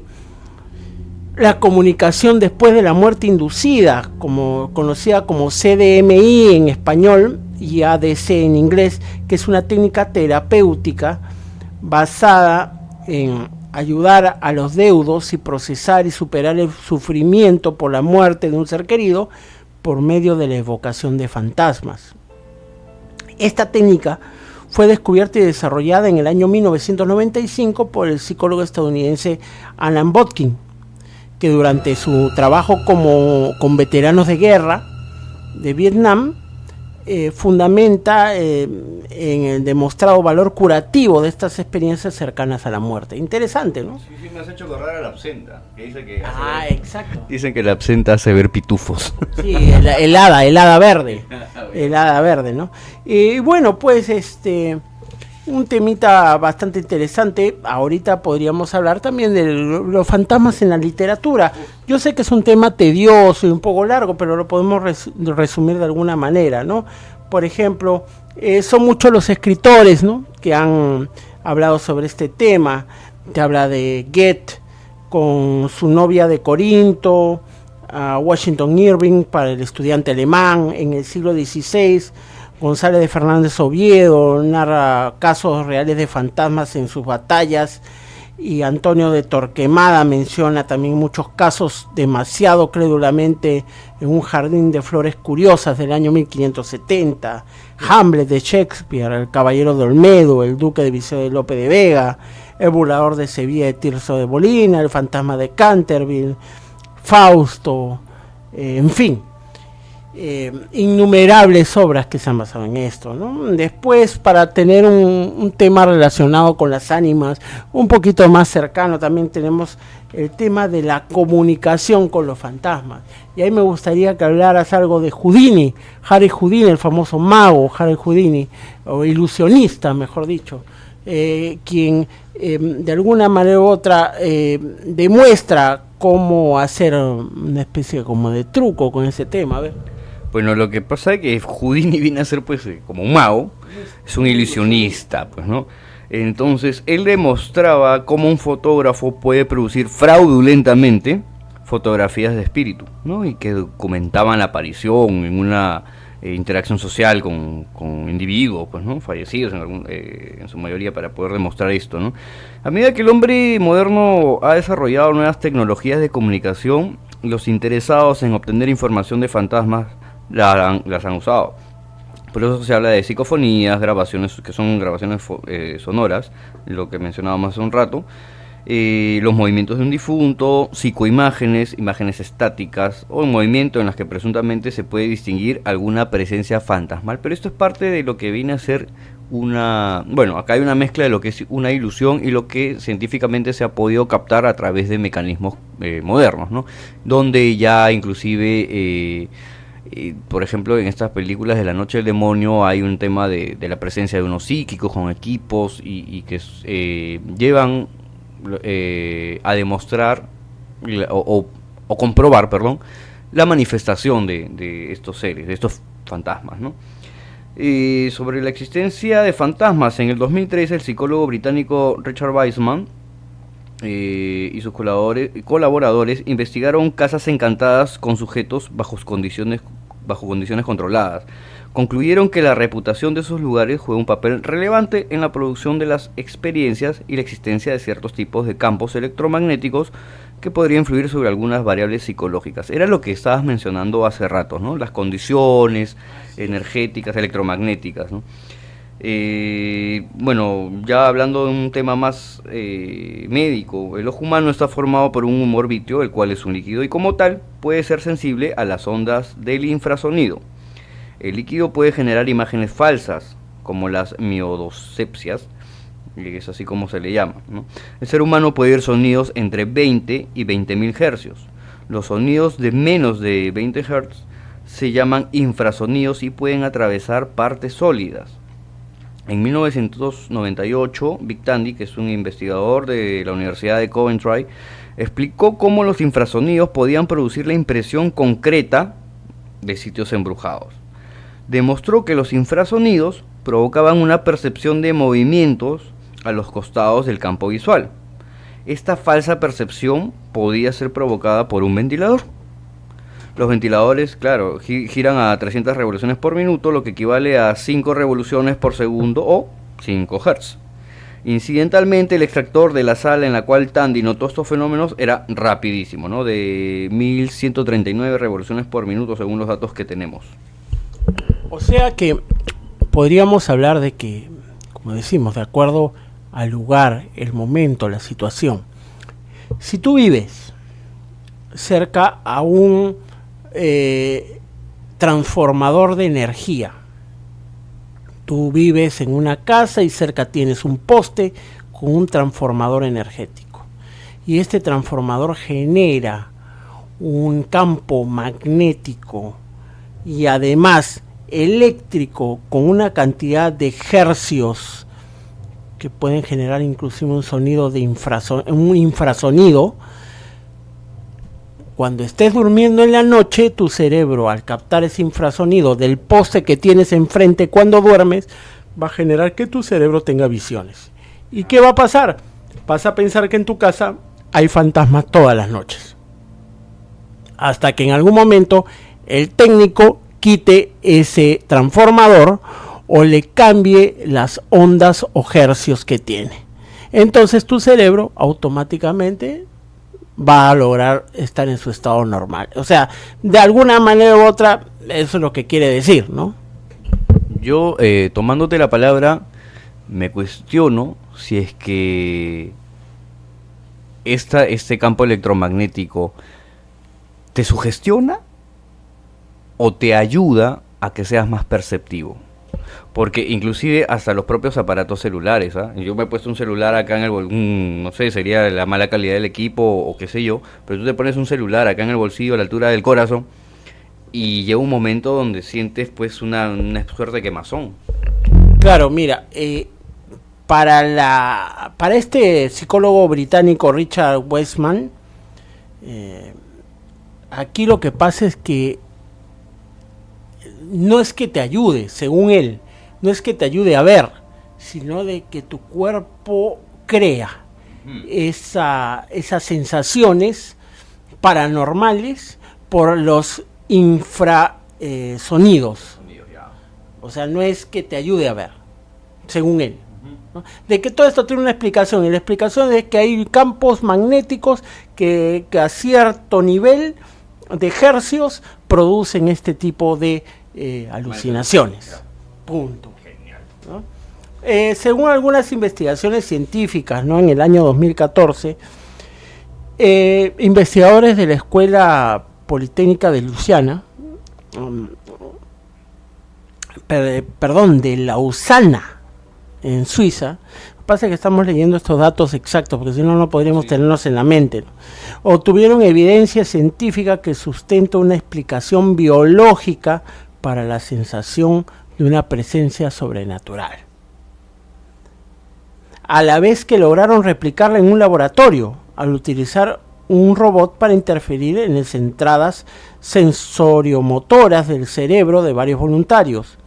la comunicación después de la muerte inducida, conocida como CDMI en español y ADC en inglés, que es una técnica terapéutica basada en ayudar a los deudos y procesar y superar el sufrimiento por la muerte de un ser querido por medio de la evocación de fantasmas. Esta técnica fue descubierta y desarrollada en el año 1995 por el psicólogo estadounidense Alan Botkin, que durante su trabajo con veteranos de guerra de Vietnam fundamenta en el demostrado valor curativo de estas experiencias cercanas a la muerte. Interesante, ¿no? Sí, me has hecho correr a la absenta, que dice que exacto. Dicen que la absenta hace ver pitufos. Sí, el hada verde. El hada verde, ¿no? Y bueno, pues un temita bastante interesante. Ahorita podríamos hablar también de los fantasmas en la literatura. Yo sé que es un tema tedioso y un poco largo, pero lo podemos resumir de alguna manera, ¿no? Por ejemplo, son muchos los escritores, ¿no?, que han hablado sobre este tema. Te habla de Goethe con su novia de Corinto, a Washington Irving para el estudiante alemán en el siglo XVI. González de Fernández Oviedo narra casos reales de fantasmas en sus batallas, y Antonio de Torquemada menciona también muchos casos demasiado crédulamente en un jardín de flores curiosas del año 1570, Hamlet de Shakespeare, el Caballero de Olmedo, el Duque de Viseo de Lope de Vega, el Burlador de Sevilla de Tirso de Molina, el Fantasma de Canterville, Fausto, en fin. Innumerables obras que se han basado en esto, ¿no? Después, para tener un tema relacionado con las ánimas un poquito más cercano, también tenemos el tema de la comunicación con los fantasmas, y ahí me gustaría que hablaras algo de Houdini, Harry Houdini, el famoso mago Harry Houdini, o ilusionista mejor dicho, quien de alguna manera u otra demuestra cómo hacer una especie como de truco con ese tema. A ver. Bueno, lo que pasa es que Houdini viene a ser, pues, como un mago, es un ilusionista, pues, ¿no? Entonces, él demostraba cómo un fotógrafo puede producir fraudulentamente fotografías de espíritu, ¿no? Y que documentaban la aparición en una interacción social con individuos, pues, ¿no?, fallecidos en su mayoría, para poder demostrar esto, ¿no? A medida que el hombre moderno ha desarrollado nuevas tecnologías de comunicación, los interesados en obtener información de fantasmas las han usado. Por eso se habla de psicofonías, grabaciones que son grabaciones sonoras, lo que mencionábamos hace un rato, los movimientos de un difunto, psicoimágenes, imágenes estáticas o en movimiento en las que presuntamente se puede distinguir alguna presencia fantasmal. Pero esto es parte de lo que viene a ser acá hay una mezcla de lo que es una ilusión y lo que científicamente se ha podido captar a través de mecanismos modernos, ¿no? Donde ya inclusive por ejemplo, en estas películas de La Noche del Demonio hay un tema de la presencia de unos psíquicos con equipos y que llevan a demostrar o comprobar, la manifestación de estos seres, de estos fantasmas, ¿no? Sobre la existencia de fantasmas, en el 2003 el psicólogo británico Richard Wiseman y sus colaboradores investigaron casas encantadas con sujetos bajo condiciones controladas. Concluyeron que la reputación de esos lugares juega un papel relevante en la producción de las experiencias y la existencia de ciertos tipos de campos electromagnéticos que podrían influir sobre algunas variables psicológicas. Era lo que estabas mencionando hace rato, ¿no? Las condiciones energéticas, electromagnéticas, ¿no? Ya hablando de un tema más médico, el ojo humano está formado por un humor vítreo, el cual es un líquido y como tal puede ser sensible a las ondas del infrasonido. El líquido puede generar imágenes falsas, como las miodosepsias, es así como se le llama, ¿no? El ser humano puede oír sonidos entre 20 y 20.000 hercios. Los sonidos de menos de 20 Hz se llaman infrasonidos y pueden atravesar partes sólidas. En 1998, Vic Tandy, que es un investigador de la Universidad de Coventry, explicó cómo los infrasonidos podían producir la impresión concreta de sitios embrujados. Demostró que los infrasonidos provocaban una percepción de movimientos a los costados del campo visual. Esta falsa percepción podía ser provocada por un ventilador. Los ventiladores, claro, giran a 300 revoluciones por minuto, lo que equivale a 5 revoluciones por segundo o 5 Hz. Incidentalmente, el extractor de la sala en la cual Tandy notó estos fenómenos era rapidísimo, ¿no? De 1139 revoluciones por minuto según los datos que tenemos. O sea que podríamos hablar de que, como decimos, de acuerdo al lugar, el momento, la situación. Si tú vives cerca a un transformador de energía, tú vives en una casa y cerca tienes un poste con un transformador energético, y este transformador genera un campo magnético y además eléctrico con una cantidad de hercios que pueden generar inclusive un sonido de un infrasonido. Cuando estés durmiendo en la noche, tu cerebro, al captar ese infrasonido del poste que tienes enfrente cuando duermes, va a generar que tu cerebro tenga visiones. ¿Y qué va a pasar? Vas a pensar que en tu casa hay fantasmas todas las noches, hasta que en algún momento el técnico quite ese transformador o le cambie las ondas o hercios que tiene. Entonces tu cerebro automáticamente va a lograr estar en su estado normal. O sea, de alguna manera u otra, eso es lo que quiere decir, ¿no? Yo, tomándote la palabra, me cuestiono si es que este campo electromagnético te sugestiona o te ayuda a que seas más perceptivo. Porque inclusive hasta los propios aparatos celulares, ¿ah? Yo me he puesto un celular acá en el no sé, sería la mala calidad del equipo o qué sé yo, pero tú te pones un celular acá en el bolsillo a la altura del corazón y llega un momento donde sientes pues una suerte de quemazón. Claro, mira, para este psicólogo británico Richard Wiseman, aquí lo que pasa es que no es que te ayude, según él, no es que te ayude a ver, sino de que tu cuerpo crea esas sensaciones paranormales por los infrasonidos. O sea, no es que te ayude a ver, según él, ¿no? De que todo esto tiene una explicación, y la explicación es que hay campos magnéticos que a cierto nivel de hercios producen este tipo de alucinaciones. Punto. ¿No? Según algunas investigaciones científicas, ¿no? En el año 2014, investigadores de la Escuela Politécnica de Luisiana, de Lausana, en Suiza. Pasa que estamos leyendo estos datos exactos, porque si no, no podríamos tenerlos en la mente, ¿no? Obtuvieron evidencia científica que sustenta una explicación biológica para la sensación de una presencia sobrenatural, a la vez que lograron replicarla en un laboratorio al utilizar un robot para interferir en las entradas sensoriomotoras del cerebro de varios voluntarios.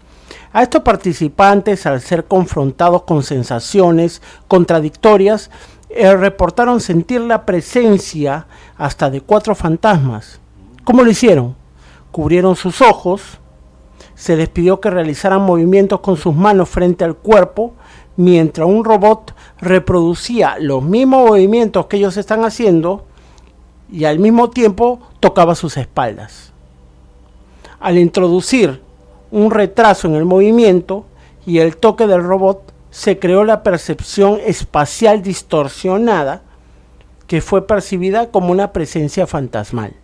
A estos participantes, al ser confrontados con sensaciones contradictorias, reportaron sentir la presencia hasta de 4 fantasmas. ¿Cómo lo hicieron? Cubrieron sus ojos, se les pidió que realizaran movimientos con sus manos frente al cuerpo, mientras un robot reproducía los mismos movimientos que ellos están haciendo y al mismo tiempo tocaba sus espaldas. Al introducir un retraso en el movimiento y el toque del robot, se creó la percepción espacial distorsionada que fue percibida como una presencia fantasmal.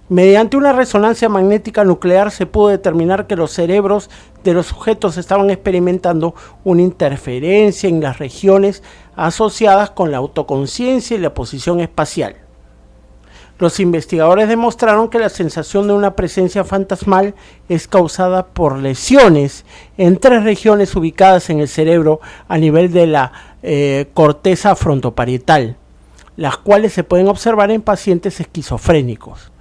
Mediante una resonancia magnética nuclear se pudo determinar que los cerebros de los sujetos estaban experimentando una interferencia en las regiones asociadas con la autoconciencia y la posición espacial. Los investigadores demostraron que la sensación de una presencia fantasmal es causada por lesiones en 3 regiones ubicadas en el cerebro a nivel de la corteza frontoparietal, las cuales se pueden observar en pacientes esquizofrénicos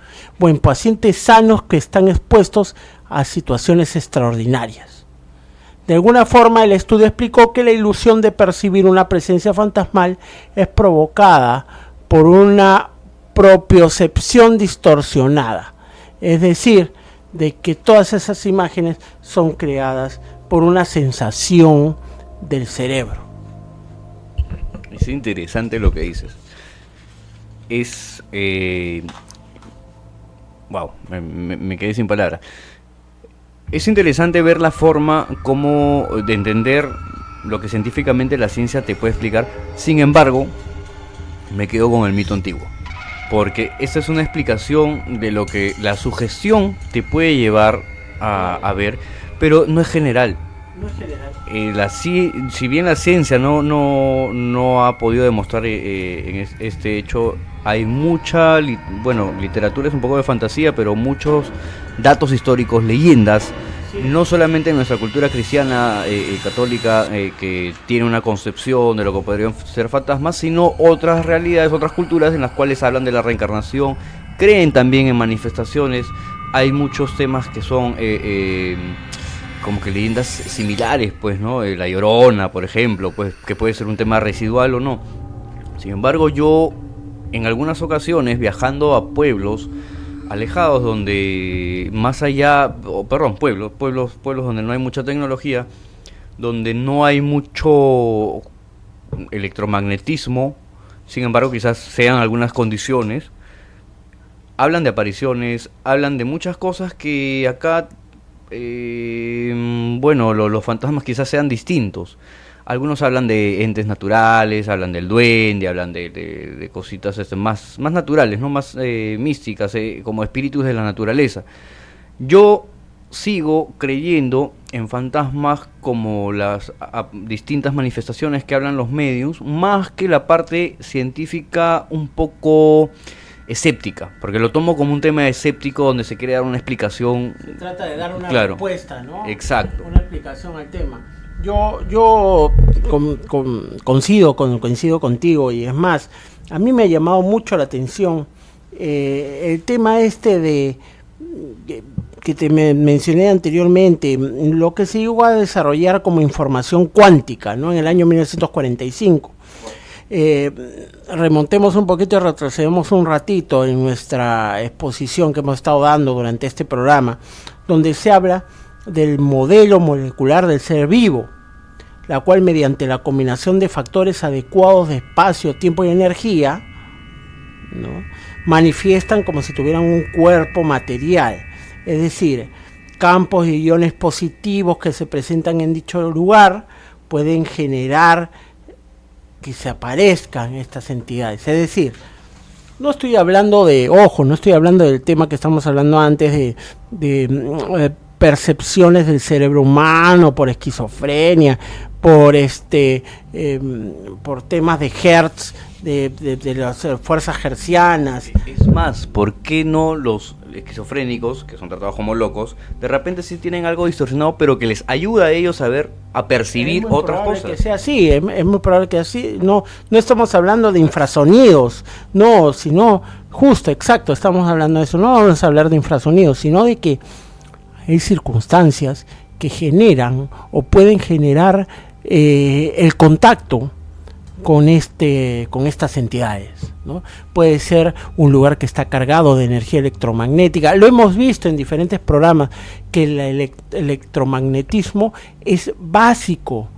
o en pacientes sanos que están expuestos a situaciones extraordinarias. De alguna forma, el estudio explicó que la ilusión de percibir una presencia fantasmal es provocada por una propiocepción distorsionada, es decir, de que todas esas imágenes son creadas por una sensación del cerebro. Es interesante lo que dices. Wow, me quedé sin palabras. Es interesante ver la forma como de entender lo que científicamente la ciencia te puede explicar. Sin embargo, me quedo con el mito antiguo, porque esta es una explicación de lo que la sugestión te puede llevar a ver, pero no es general. No es general. Si bien la ciencia no ha podido demostrar en este hecho, hay mucha literatura, es un poco de fantasía, pero muchos datos históricos, leyendas, sí, no solamente en nuestra cultura cristiana católica, que tiene una concepción de lo que podrían ser fantasmas, sino otras realidades, otras culturas en las cuales hablan de la reencarnación, creen también en manifestaciones. Hay muchos temas que son como que leyendas similares, pues, ¿no? La Llorona, por ejemplo, pues, que puede ser un tema residual o no. Sin embargo, yo en algunas ocasiones, viajando a pueblos alejados donde más allá, pueblos donde no hay mucha tecnología, donde no hay mucho electromagnetismo, sin embargo quizás sean algunas condiciones, hablan de apariciones, hablan de muchas cosas que acá, los fantasmas quizás sean distintos. Algunos hablan de entes naturales, hablan del duende, hablan de cositas más naturales, no más místicas, como espíritus de la naturaleza. Yo sigo creyendo en fantasmas como las distintas manifestaciones que hablan los medios, más que la parte científica un poco escéptica, porque lo tomo como un tema escéptico donde se quiere dar una explicación. Se trata de dar una respuesta, ¿no? Exacto. Una explicación al tema. Yo coincido contigo, y es más, a mí me ha llamado mucho la atención el tema de que te mencioné anteriormente, lo que se llegó a desarrollar como información cuántica, ¿no? En el año 1945. Remontemos un poquito y retrocedemos un ratito en nuestra exposición que hemos estado dando durante este programa, donde se habla del modelo molecular del ser vivo, la cual mediante la combinación de factores adecuados de espacio, tiempo y energía, ¿no?, manifiestan como si tuvieran un cuerpo material, es decir, campos y iones positivos que se presentan en dicho lugar pueden generar que se aparezcan estas entidades. Es decir, no estoy hablando del tema que estamos hablando antes de percepciones del cerebro humano por esquizofrenia, por temas de Hertz, de las fuerzas hertzianas. Es más, ¿por qué no los esquizofrénicos, que son tratados como locos, de repente sí tienen algo distorsionado, pero que les ayuda a ellos a percibir otras cosas? Que sea así, es muy probable que así. No estamos hablando de infrasonidos, sino justo, exacto, estamos hablando de eso. No vamos a hablar de infrasonidos, sino de que hay circunstancias que generan o pueden generar el contacto con estas entidades, ¿no? Puede ser un lugar que está cargado de energía electromagnética. Lo hemos visto en diferentes programas que el electromagnetismo es básico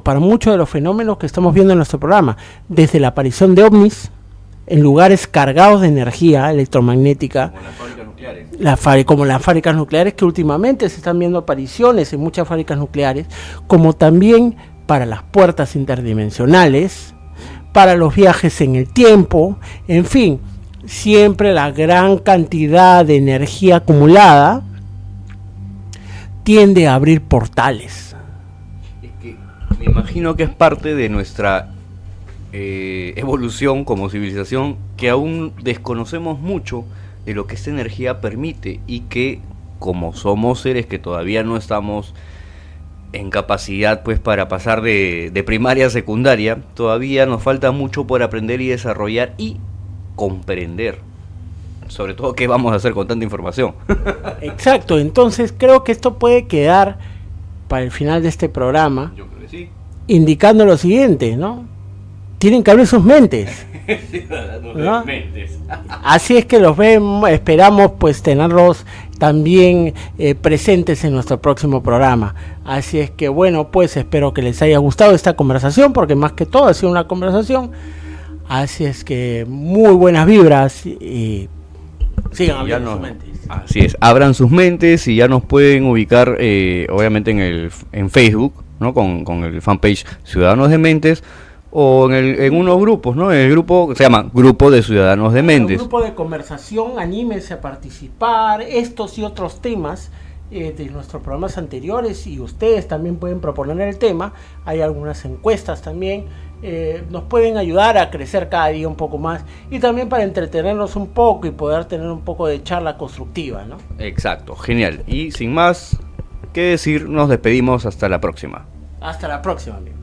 para muchos de los fenómenos que estamos viendo en nuestro programa, desde la aparición de ovnis en lugares cargados de energía electromagnética, como las fábricas nucleares, que últimamente se están viendo apariciones en muchas fábricas nucleares, como también para las puertas interdimensionales, para los viajes en el tiempo, en fin, siempre la gran cantidad de energía acumulada tiende a abrir portales. Es que me imagino que es parte de nuestra evolución como civilización, que aún desconocemos mucho de lo que esta energía permite, y que como somos seres que todavía no estamos en capacidad pues para pasar de primaria a secundaria, todavía nos falta mucho por aprender y desarrollar y comprender, sobre todo qué vamos a hacer con tanta información. Exacto, entonces creo que esto puede quedar para el final de este programa. Yo creo que sí. Indicando lo siguiente, ¿no? Tienen que abrir sus mentes, ¿no? Así es que los vemos, esperamos pues tenerlos también presentes en nuestro próximo programa. Así es que bueno, pues espero que les haya gustado esta conversación, porque más que todo ha sido una conversación. Así es que muy buenas vibras y sigan abriendo sus mentes. Así es, abran sus mentes y ya nos pueden ubicar obviamente en Facebook, ¿no? Con el fanpage Ciudadanos de Mentes, o en unos grupos, ¿no? El grupo se llama Grupo de Ciudadanos de Mentes. Un grupo de conversación, anímense a participar, estos y otros temas de nuestros programas anteriores, y ustedes también pueden proponer el tema. Hay algunas encuestas también, nos pueden ayudar a crecer cada día un poco más, y también para entretenernos un poco y poder tener un poco de charla constructiva, ¿no? Exacto, genial. Y sin más que decir, nos despedimos hasta la próxima. Hasta la próxima, amigos.